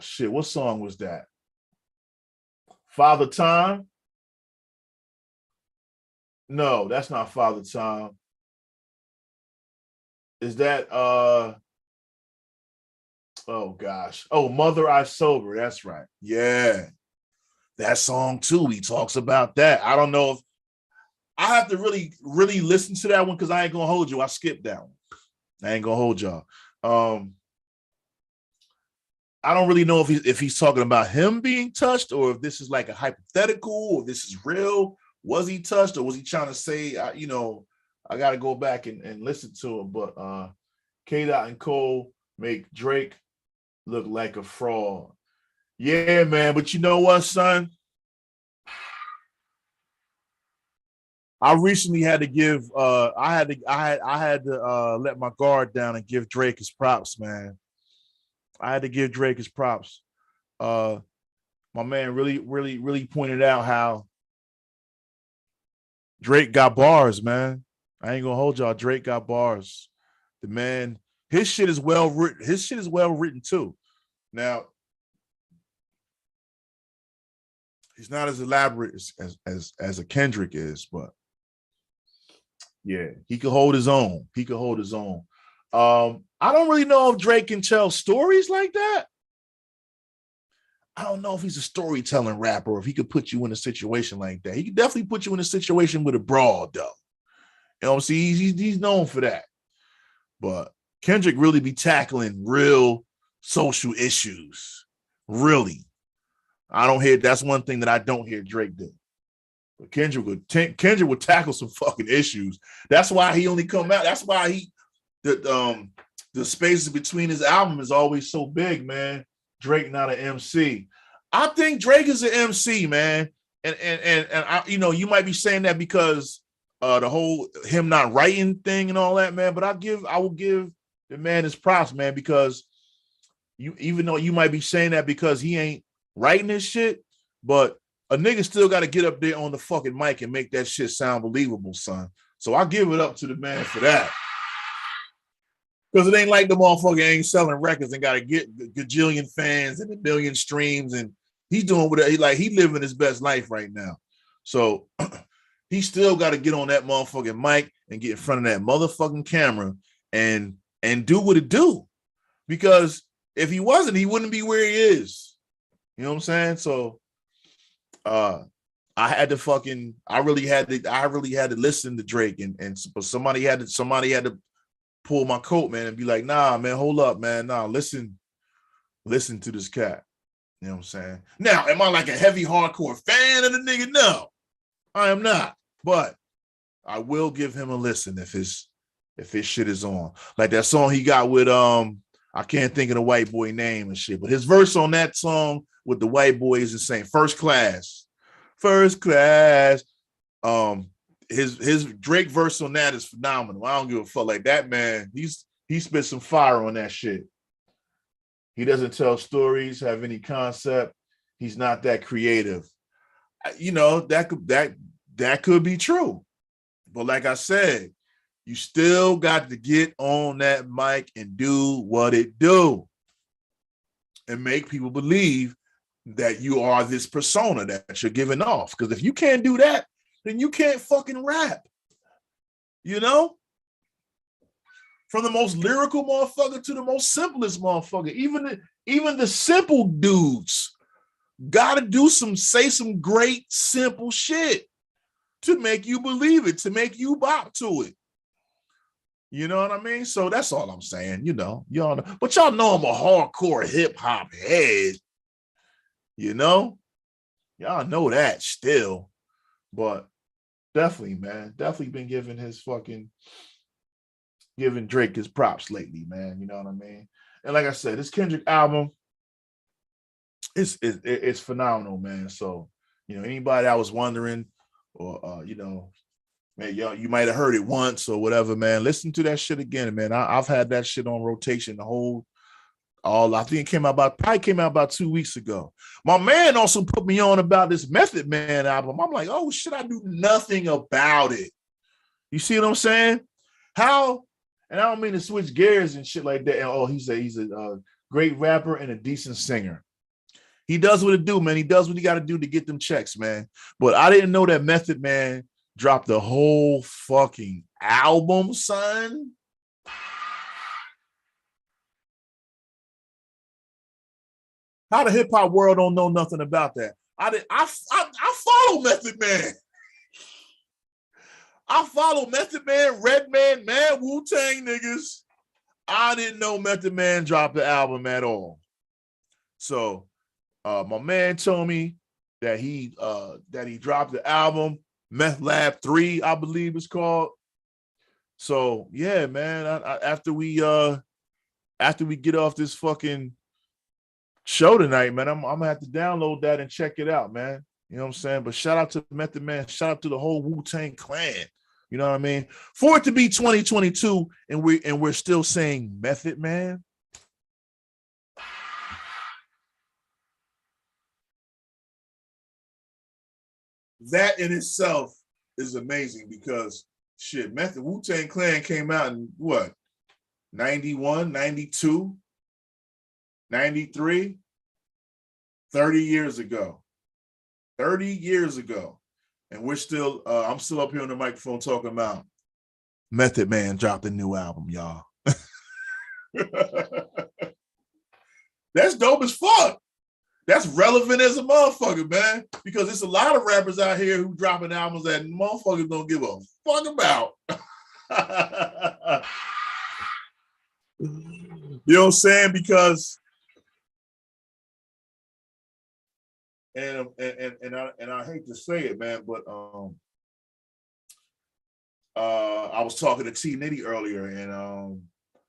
shit. What song was that? Father Time? No, that's not Father Time. Is that oh gosh. Oh, Mother I Sober. That's right. Yeah. That song too. He talks about that. I don't know if I have to really listen to that one because I ain't gonna hold you. I skipped that one. I ain't gonna hold y'all. I don't really know if he's talking about him being touched or if this is like a hypothetical or if this is real. Was he touched or was he trying to say, I got to go back and listen to him. But K. Dot and Cole make Drake look like a fraud. Yeah, man. But you know what, son? I recently had to give I had to let my guard down and give Drake his props, man. I had to give Drake his props. My man really pointed out how Drake got bars, man. I ain't gonna hold y'all. Drake got bars. The man, his shit is well written. His shit is well written too. Now, he's not as elaborate as a Kendrick is, but yeah, he could hold his own. He could hold his own. I don't really know if Drake can tell stories like that. I don't know if he's a storytelling rapper or if he could put you in a situation like that. He could definitely put you in a situation with a brawl, though. You know, see, he's known for that. But Kendrick really be tackling real social issues. Really. I don't hear, that's one thing that I don't hear Drake do. But Kendrick would tackle some fucking issues. That's why he only come out. That's why the spaces between his album is always so big, man. Drake not an MC. I think Drake is an MC, man. And I, you might be saying that because the whole him not writing thing and all that, man. But I will give the man his props, man, because even though you might be saying that because he ain't writing this shit, but a nigga still got to get up there on the fucking mic and make that shit sound believable, son. So I give it up to the man for that. Because it ain't like the motherfucker ain't selling records and got to get gajillion fans and a million streams. And he's doing what he living his best life right now. So he still got to get on that motherfucking mic and get in front of that motherfucking camera and do what it do. Because if he wasn't, he wouldn't be where he is. You know what I'm saying? So I really had to listen to Drake but somebody had to pull my coat, man, and be like, nah, man, hold up, man. Nah, listen to this cat. You know what I'm saying? Now, am I like a heavy hardcore fan of the nigga? No, I am not. But I will give him a listen if his shit is on. Like that song he got with I can't think of the white boy name and shit, but his verse on that song with the white boy is insane. First class. His Drake verse on that is phenomenal. I don't give a fuck. Like that man, he spit some fire on that shit. He doesn't tell stories, have any concept. He's not that creative. That could be true. But like I said, you still got to get on that mic and do what it do and make people believe that you are this persona that you're giving off. Because if you can't do that, then you can't fucking rap. From the most lyrical motherfucker to the most simplest motherfucker. Even the simple dudes gotta say some great simple shit to make you believe it, to make you bop to it. You know what I mean? So that's all I'm saying. Y'all know. But y'all know I'm a hardcore hip hop head. You know, y'all know that still. But definitely, man, definitely been giving Drake his props lately, man. You know what I mean? And like I said, this Kendrick album, it's phenomenal, man. So, anybody that was wondering, or man, you might have heard it once or whatever, man. Listen to that shit again, man. I've had that shit on rotation I think probably came out about 2 weeks ago. My man also put me on about this Method Man album. I'm like, oh shit, I knew nothing about it. You see what I'm saying? How? And I don't mean to switch gears and shit like that. And he's a great rapper and a decent singer. He does what it do, man. He does what he got to do to get them checks, man. But I didn't know that Method Man dropped the whole fucking album, son. How the hip hop world don't know nothing about that? I follow Method Man. I follow Method Man, Redman, Mad Wu-Tang niggas. I didn't know Method Man dropped the album at all. So my man told me that he dropped the album, Meth Lab 3, I believe it's called. So yeah, man. After we get off this fucking show tonight, man, I'm gonna have to download that and check it out, man. You know what I'm saying? But shout out to Method Man, shout out to the whole Wu-Tang clan. You know what I mean? For it to be 2022 and we're still saying Method Man. That in itself is amazing because shit, Wu-Tang Clan came out in what? 91, 92, 93, 30 years ago. 30 years ago. And I'm still up here on the microphone talking about Method Man dropped a new album, y'all. That's dope as fuck. That's relevant as a motherfucker, man. Because there's a lot of rappers out here who dropping albums that motherfuckers don't give a fuck about. You know what I'm saying? Because and I hate to say it, man, but I was talking to T Nitty earlier, and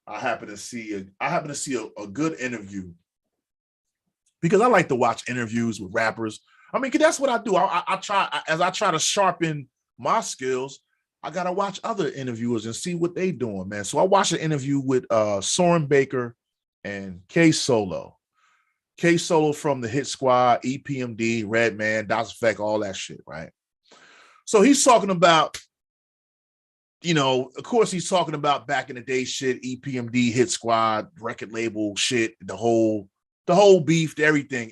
I happened to see a good interview because I like to watch interviews with rappers. I mean, that's what I do. I try to sharpen my skills. I gotta watch other interviewers and see what they doing, man. So I watched an interview with Soren Baker and K Solo. K Solo from the Hit Squad, EPMD, Redman, Das Effect, all that shit, right? So he's talking about, of course, he's talking about back in the day shit, EPMD, Hit Squad, record label shit, the whole beef, everything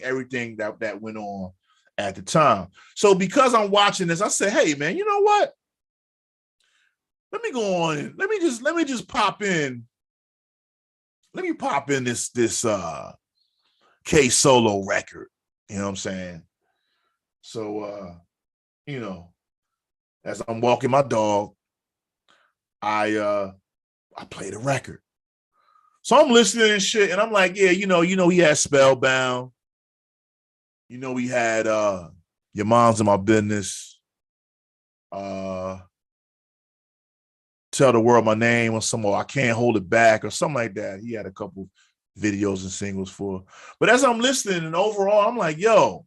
that went on at the time. So because I'm watching this, I say, hey man, you know what? Let me go on and let me just pop in. Let me pop in this K Solo record. You know what I'm saying? So as I'm walking my dog, I play the record. So I'm listening and shit, and I'm like, yeah, he had Spellbound. We had Your Mom's in My Business. Tell the World My Name or some more. I Can't Hold It Back or something like that. He had a couple videos and singles for. But as I'm listening and overall, I'm like, yo,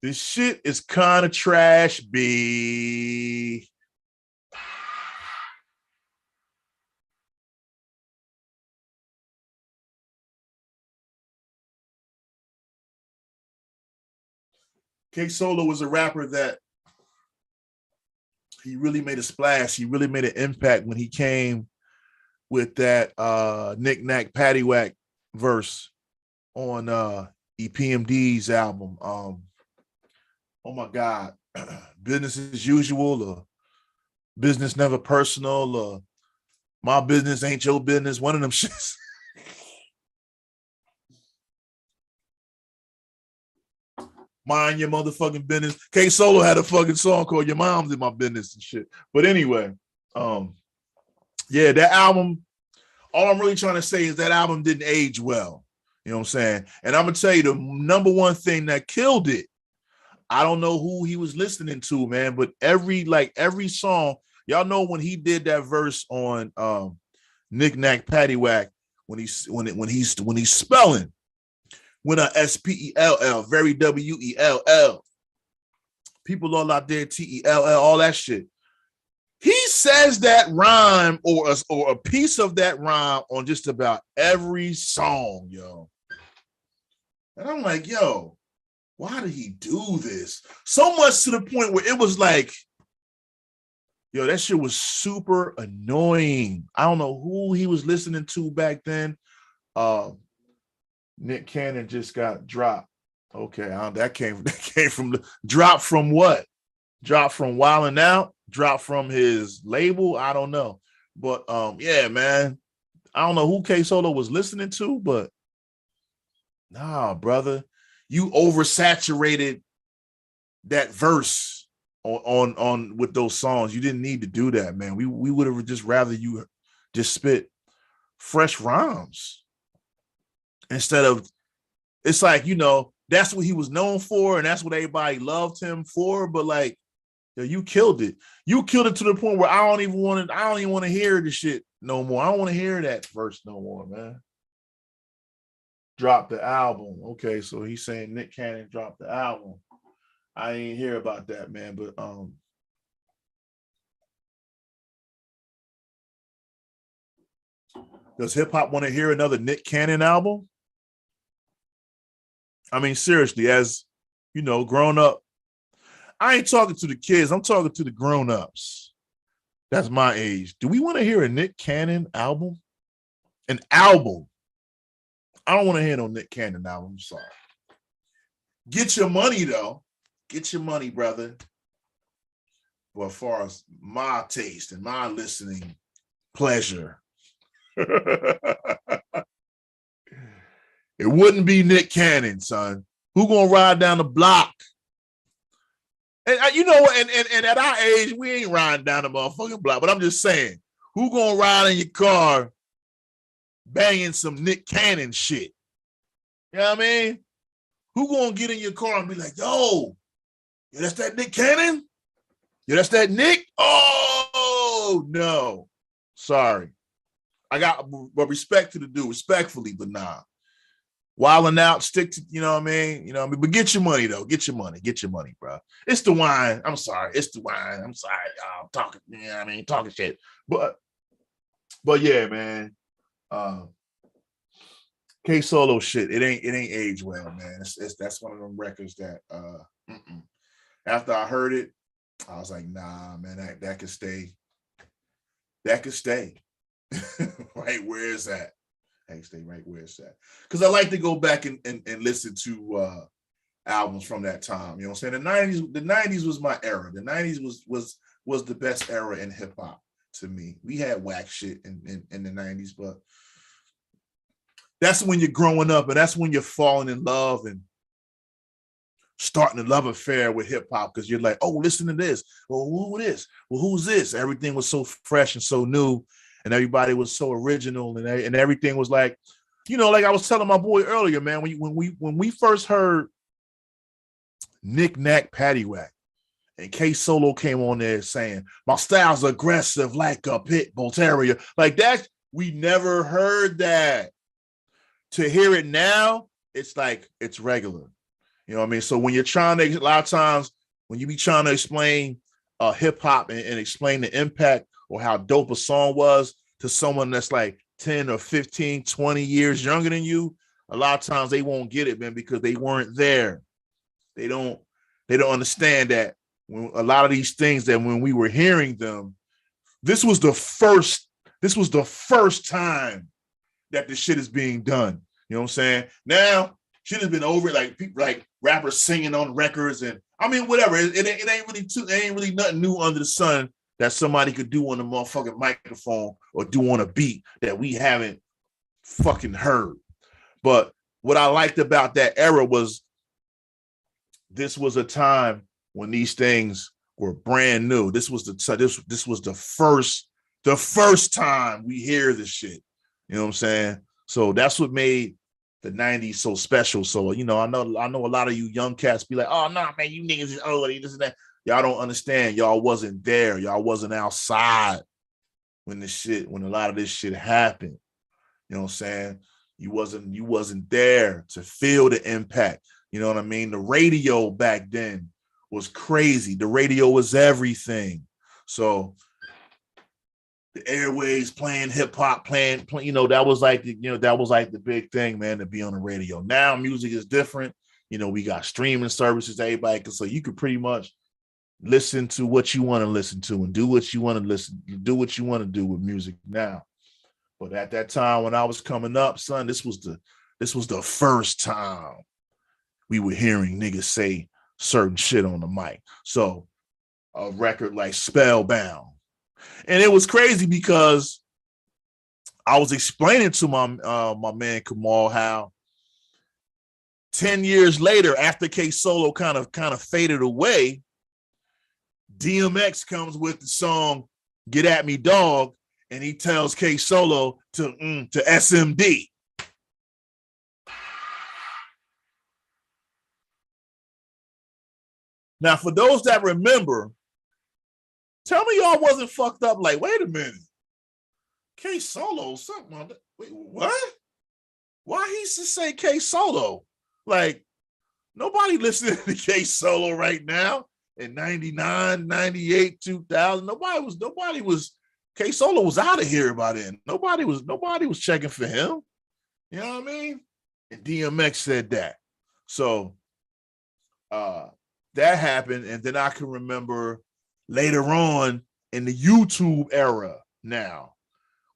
this shit is kind of trash, B. K Solo was a rapper that he really made a splash. He really made an impact when he came with that Knick Knack Paddywhack verse on EPMD's album. Oh my God. Business as Usual, or Business Never Personal, or My Business Ain't Your Business. One of them shits. Mind Your Motherfucking Business. K Solo had a fucking song called Your Mom's in My Business and shit. But anyway, Yeah, that album, all I'm really trying to say is that album didn't age well. You know what I'm saying? And I'm gonna tell you the number one thing that killed it. I don't know who he was listening to, man, but every song, y'all know when he did that verse on Knick Knack Paddywhack, when he's spelling when a SPELL, very WELL, people all out there TELL, all that shit. He says that rhyme or a piece of that rhyme on just about every song, yo. And I'm like, yo, why did he do this? So much to the point where it was like, yo, that shit was super annoying. I don't know who he was listening to back then. Nick Cannon just got dropped. Okay, that came from the drop from what? Drop from Wildin' Out? Drop from his label? I don't know. But yeah, man. I don't know who K Solo was listening to, but nah, brother. You oversaturated that verse on with those songs. You didn't need to do that, man. We would have just rather you just spit fresh rhymes instead of, it's like, you know, that's what he was known for and that's what everybody loved him for. But like, yo, you killed it. You killed it to the point where I don't even want to hear the shit no more. I don't want to hear that verse no more, man. Drop the album. Okay, so he's saying Nick Cannon dropped the album. I didn't hear about that, man. But does hip hop want to hear another Nick Cannon album? I mean, seriously, as you know, grown up, I ain't talking to the kids. I'm talking to the grown-ups. That's my age. Do we want to hear a Nick Cannon album? An album. I don't want to hear no Nick Cannon album. I'm sorry. Get your money, though. Get your money, brother. But as far as my taste and my listening pleasure, it wouldn't be Nick Cannon, son. Who gonna ride down the block? And you know, and at our age, we ain't riding down the motherfucking block. But I'm just saying, who gonna ride in your car banging some Nick Cannon shit? You know what I mean? Who gonna get in your car and be like, yo, that's that Nick Cannon? Yeah, that's that Nick? Oh, no. Sorry. I got respect to the dude, respectfully, but nah. Wilding out, stick to, you know what I mean? You know what I mean? But get your money, though. Get your money, bro. It's the wine. I'm sorry. It's the wine. I'm sorry, y'all. I'm talking, you know what I mean? Talking shit. But yeah, man. K Solo shit. It ain't aged well, man. That's one of them records that after I heard it, I was like, nah, man, that could stay. That could stay. Right where it's at. Stay right where it's at. Because I like to go back and listen to albums from that time. You know what I'm saying? The 90s was my era. The 90s was the best era in hip hop to me. We had whack shit in the 90s, but that's when you're growing up and that's when you're falling in love and starting a love affair with hip hop because you're like, oh, listen to this. Well, who is? Well, who's this? Everything was so fresh and so new. And everybody was so original, and everything was like, you know, like I was telling my boy earlier, man. When we first heard Knick Knack Paddywhack, and K Solo came on there saying my style's aggressive like a pit bull terrier, like that. We never heard that. To hear it now, it's like it's regular. You know what I mean? So when you're trying to, a lot of times when you be trying to explain hip hop and explain the impact or how dope a song was to someone that's like 10 or 15, 20 years younger than you, a lot of times they won't get it, man, because they weren't there. They don't understand that when a lot of these things that when we were hearing them, this was the first time that this shit is being done. You know what I'm saying? Now, shit has been over, like people like rappers singing on records, and I mean, whatever. It ain't really nothing new under the sun that somebody could do on the motherfucking microphone or do on a beat that we haven't fucking heard. But what I liked about that era was this was a time when these things were brand new. This was the first the first time we hear this shit. You know what I'm saying? So that's what made the 90s so special. So, you know, I know a lot of you young cats be like, oh no, man, you niggas is old, this and that. Y'all don't understand. Y'all wasn't there. Y'all wasn't outside when a lot of this shit happened. You know what I'm saying? You wasn't there to feel the impact. You know what I mean? The radio back then was crazy. The radio was everything. So the airways playing hip hop, playing, you know, that was like the big thing, man, to be on the radio. Now music is different. You know, we got streaming services, everybody can, so you could pretty much listen to what you want to listen to and do what you want to do with music now. But at that time when I was coming up, son, this was the first time we were hearing niggas say certain shit on the mic. So a record like Spellbound. And it was crazy because I was explaining to my man Kamal how 10 years later, after K Solo kind of faded away, DMX comes with the song "Get at Me, Dog," and he tells K Solo to SMD. Now, for those that remember, tell me y'all wasn't fucked up. Like, wait a minute, K Solo, something. Wait, what? Why he should say K Solo? Like, nobody listening to K Solo right now in 99, 98, 2000. Nobody was K Solo was out of here by then. Nobody was checking for him. You know what I mean? And DMX said that. So that happened. And then I can remember later on in the YouTube era now,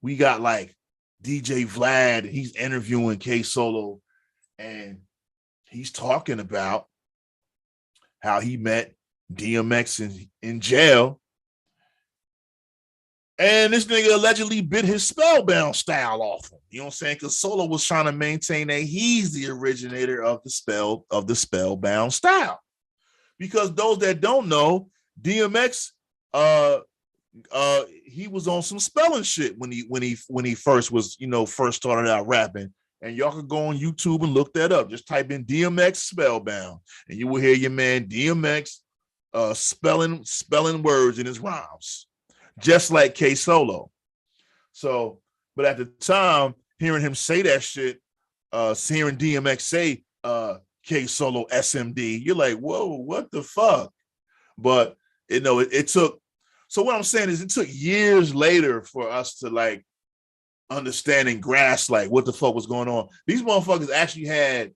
we got like DJ Vlad, and he's interviewing K Solo, and he's talking about how he met DMX in jail. And this nigga allegedly bit his Spellbound style off him. You know what I'm saying? Because Solo was trying to maintain that he's the originator of the Spellbound style. Because those that don't know, DMX, he was on some spelling shit when he first started out rapping. And y'all can go on YouTube and look that up. Just type in DMX Spellbound, and you will hear your man DMX spelling words in his rhymes, just like K Solo. So, but at the time, hearing him say that shit, hearing DMX say K Solo SMD, you're like, whoa, what the fuck? But it took. So what I'm saying is, it took years later for us to like understand and grasp like what the fuck was going on. These motherfuckers actually had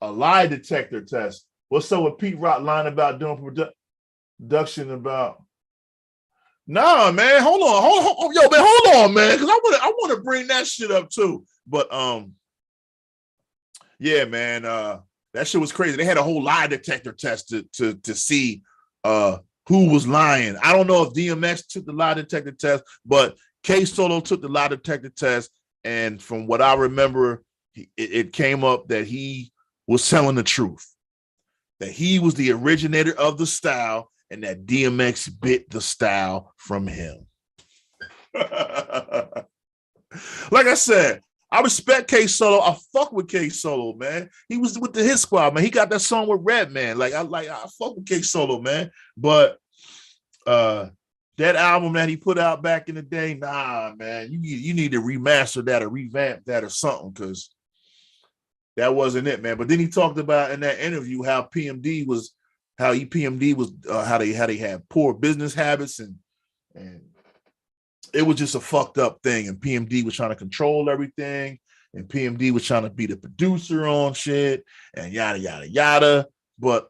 a lie detector test. What's up with Pete Rock lying about doing production about? Nah, man, hold on, yo, man, hold on, man, because I want to bring that shit up too. But yeah, man, that shit was crazy. They had a whole lie detector test to see who was lying. I don't know if DMX took the lie detector test, but K Solo took the lie detector test, and from what I remember, it came up that he was telling the truth, that he was the originator of the style, and that DMX bit the style from him. Like I said, I respect K Solo. I fuck with K Solo, man. He was with the Hit Squad, man. He got that song with Redman. I fuck with K Solo, man. But that album that he put out back in the day, nah, man, you need to remaster that or revamp that or something, because that wasn't it, man. But then he talked about in that interview how they had poor business habits, and it was just a fucked up thing. And PMD was trying to control everything, and PMD was trying to be the producer on shit, and yada yada yada. But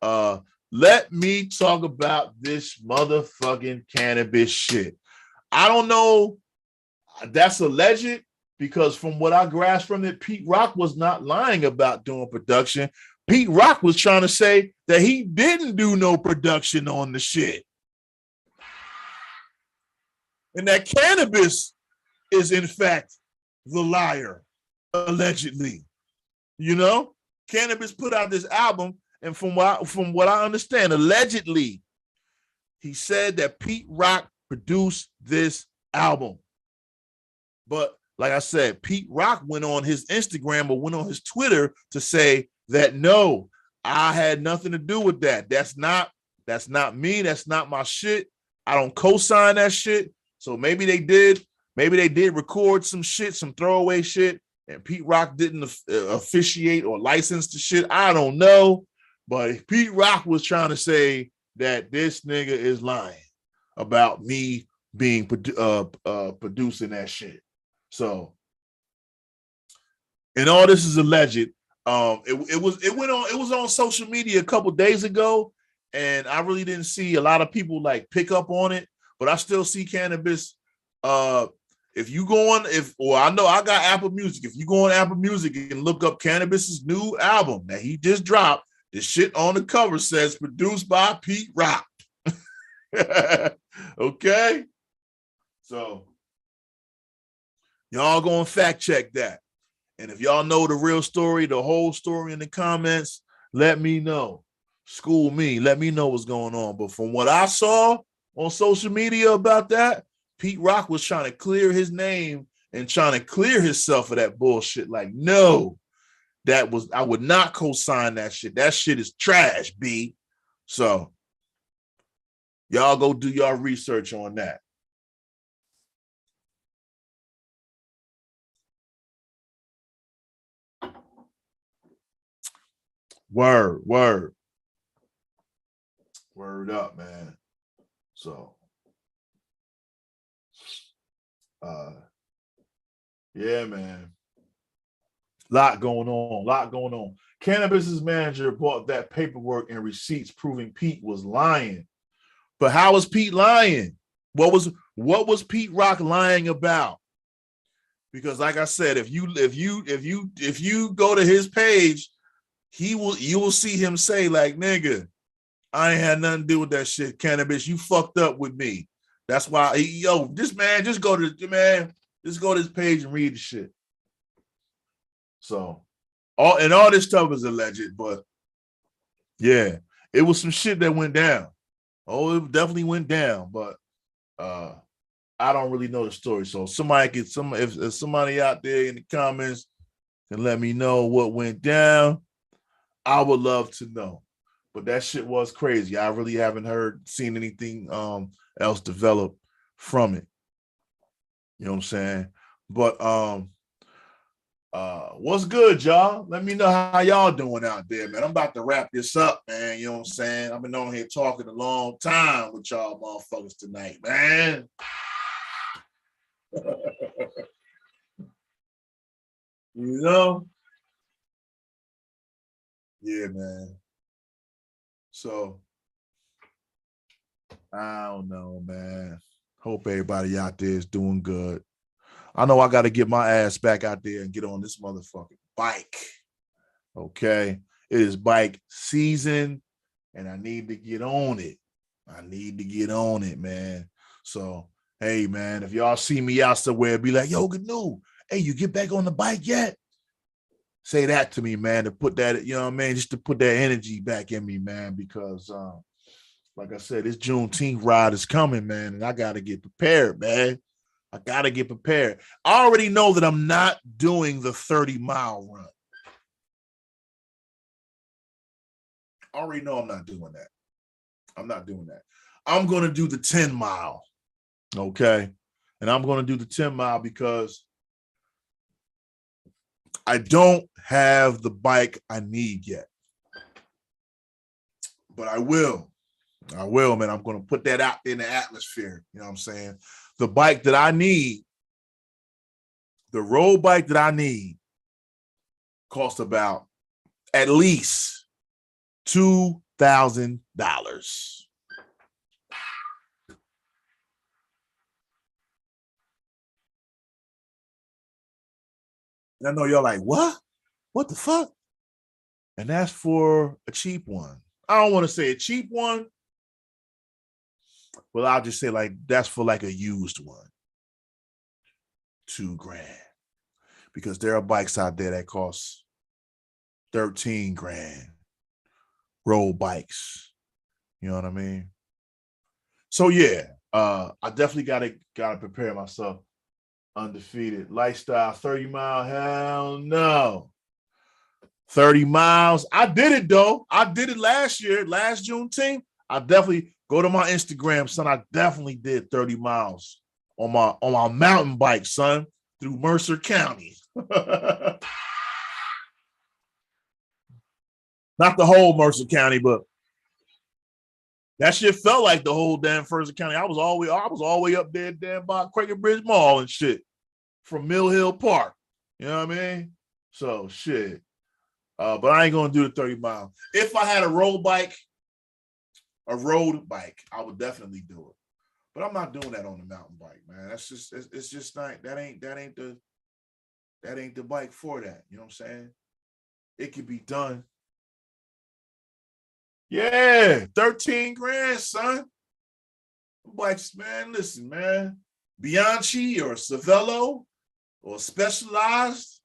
let me talk about this motherfucking cannabis shit. I don't know. That's alleged, because from what I grasped from it, Pete Rock was not lying about doing production. Pete Rock was trying to say that he didn't do no production on the shit. And that cannabis is, in fact, the liar, allegedly. You know? Cannabis put out this album, and from what I understand, allegedly, he said that Pete Rock produced this album. But like I said, Pete Rock went on his Instagram or went on his Twitter to say that no, I had nothing to do with that. That's not me. That's not my shit. I don't co-sign that shit. So maybe they did. Maybe they did record some shit, some throwaway shit, and Pete Rock didn't officiate or license the shit. I don't know. But Pete Rock was trying to say that this nigga is lying about me being producing that shit. So, and all this is alleged. It was on social media a couple days ago, and I really didn't see a lot of people like pick up on it. But I still see cannabis. If you go on, I know I got Apple Music. If you go on Apple Music and look up Cannabis's new album that he just dropped, the shit on the cover says produced by Pete Rock. Okay, so y'all go and fact check that. And if y'all know the real story, the whole story in the comments, let me know. School me. Let me know what's going on. But from what I saw on social media about that, Pete Rock was trying to clear his name and trying to clear himself of that bullshit. Like, no, I would not co-sign that shit. That shit is trash, B. So y'all go do your research on that. Word up, man. So, yeah, man. Lot going on. Cannabis's manager bought that paperwork and receipts proving Pete was lying. But how was Pete lying? What was Pete Rock lying about? Because like I said, if you go to his page, you will see him say like, nigga, I ain't had nothing to do with that shit. Cannabis, you fucked up with me. That's why, this man, just go to his page and read the shit. So, all this stuff is alleged, but yeah, it was some shit that went down. Oh, it definitely went down, but I don't really know the story. So if somebody out there in the comments can let me know what went down, I would love to know. But that shit was crazy. I really haven't seen anything else develop from it. You know what I'm saying? But what's good, y'all? Let me know how y'all doing out there, man. I'm about to wrap this up, man. You know what I'm saying? I've been on here talking a long time with y'all motherfuckers tonight, man. You know? Yeah, man. So I don't know, man. Hope everybody out there is doing good. I know I got to get my ass back out there and get on this motherfucking bike. Okay. It is bike season and I need to get on it. Man. So, hey, man, if y'all see me out somewhere, be like, yo, GNU, hey, you get back on the bike yet? Say that to me, man, to put that, you know what I mean? Just to put that energy back in me, man, because like I said, this Juneteenth ride is coming, man, and I got to get prepared, man. I got to get prepared. I already know that I'm not doing the 30-mile run. I already know I'm not doing that. I'm going to do the 10-mile, okay? And I'm going to do the 10-mile because I don't have the bike I need yet. But I will, man. I'm going to put that out in the atmosphere. You know what I'm saying? The bike that I need, the road bike that I need, cost about at least $2,000. And I know y'all like, what? What the fuck? And that's for a cheap one. I don't want to say a cheap one. Well, I'll just say like that's for like a used one. $2,000. Because there are bikes out there that cost $13,000. Road bikes. You know what I mean? So yeah, I definitely gotta prepare myself Undefeated. Lifestyle 30 mile. Hell no. 30 miles. I did it though. I did it last year, last Juneteenth. I definitely go to my Instagram, son. I definitely did 30 miles on my mountain bike, son, through Mercer County. Not the whole Mercer County, but that shit felt like the whole damn Mercer County. I was all the way up there damn by Quaker Bridge Mall and shit from Mill Hill Park. You know what I mean? So shit. But I ain't gonna do the 30 mile. If I had a road bike, I would definitely do it. But I'm not doing that on the mountain bike, man. That's just it's just not that ain't the bike for that. You know what I'm saying? It could be done. Yeah, 13 grand, son. Bikes, man. Listen, man. Bianchi or Cervelo or Specialized.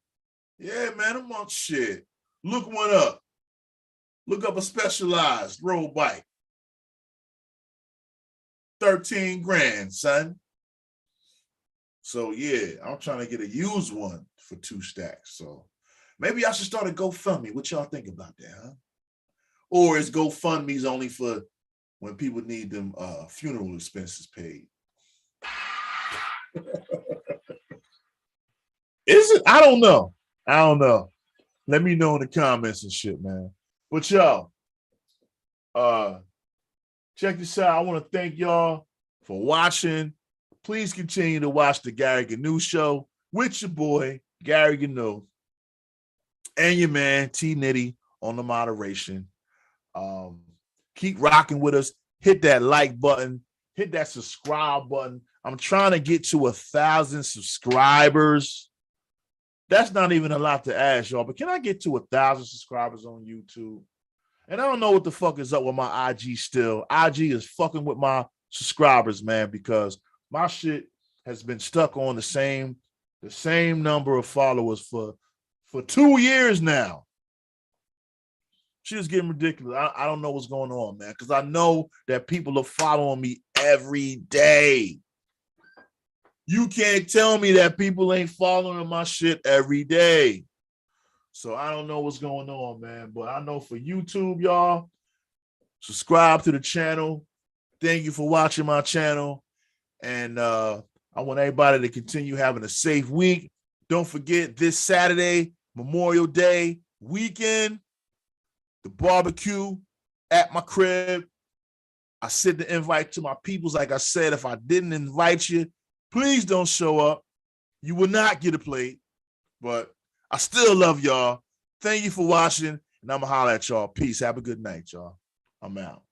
Yeah, man, I'm on shit. Look one up. Look up a Specialized road bike. 13 grand, son. So yeah, I'm trying to get a used one for 2 stacks. So maybe I should start a GoFundMe. What y'all think about that, huh? Or is GoFundMe's only for when people need them funeral expenses paid? Is it? I don't know. Let me know in the comments and shit, man. But y'all, check this out. I want to thank y'all for watching. Please continue to watch the Gary GNU Show with your boy, Gary GNU, and your man, T Nitty, on the moderation. Keep rocking with us. Hit that like button. Hit that subscribe button. I'm trying to get to 1,000 subscribers. That's not even a lot to ask, y'all, but can I get to 1,000 subscribers on YouTube? And I don't know what the fuck is up with my IG still. IG is fucking with my subscribers, man, because my shit has been stuck on the same number of followers for 2 years now. Shit is getting ridiculous. I don't know what's going on, man, because I know that people are following me every day. You can't tell me that people ain't following my shit every day. So I don't know what's going on, man. But I know for YouTube, y'all, subscribe to the channel. Thank you for watching my channel. And I want everybody to continue having a safe week. Don't forget this Saturday, Memorial Day weekend, the barbecue at my crib. I sent the invite to my peoples. Like I said, if I didn't invite you, please don't show up. You will not get a plate. But I still love y'all. Thank you for watching. And I'm going to holler at y'all. Peace. Have a good night, y'all. I'm out.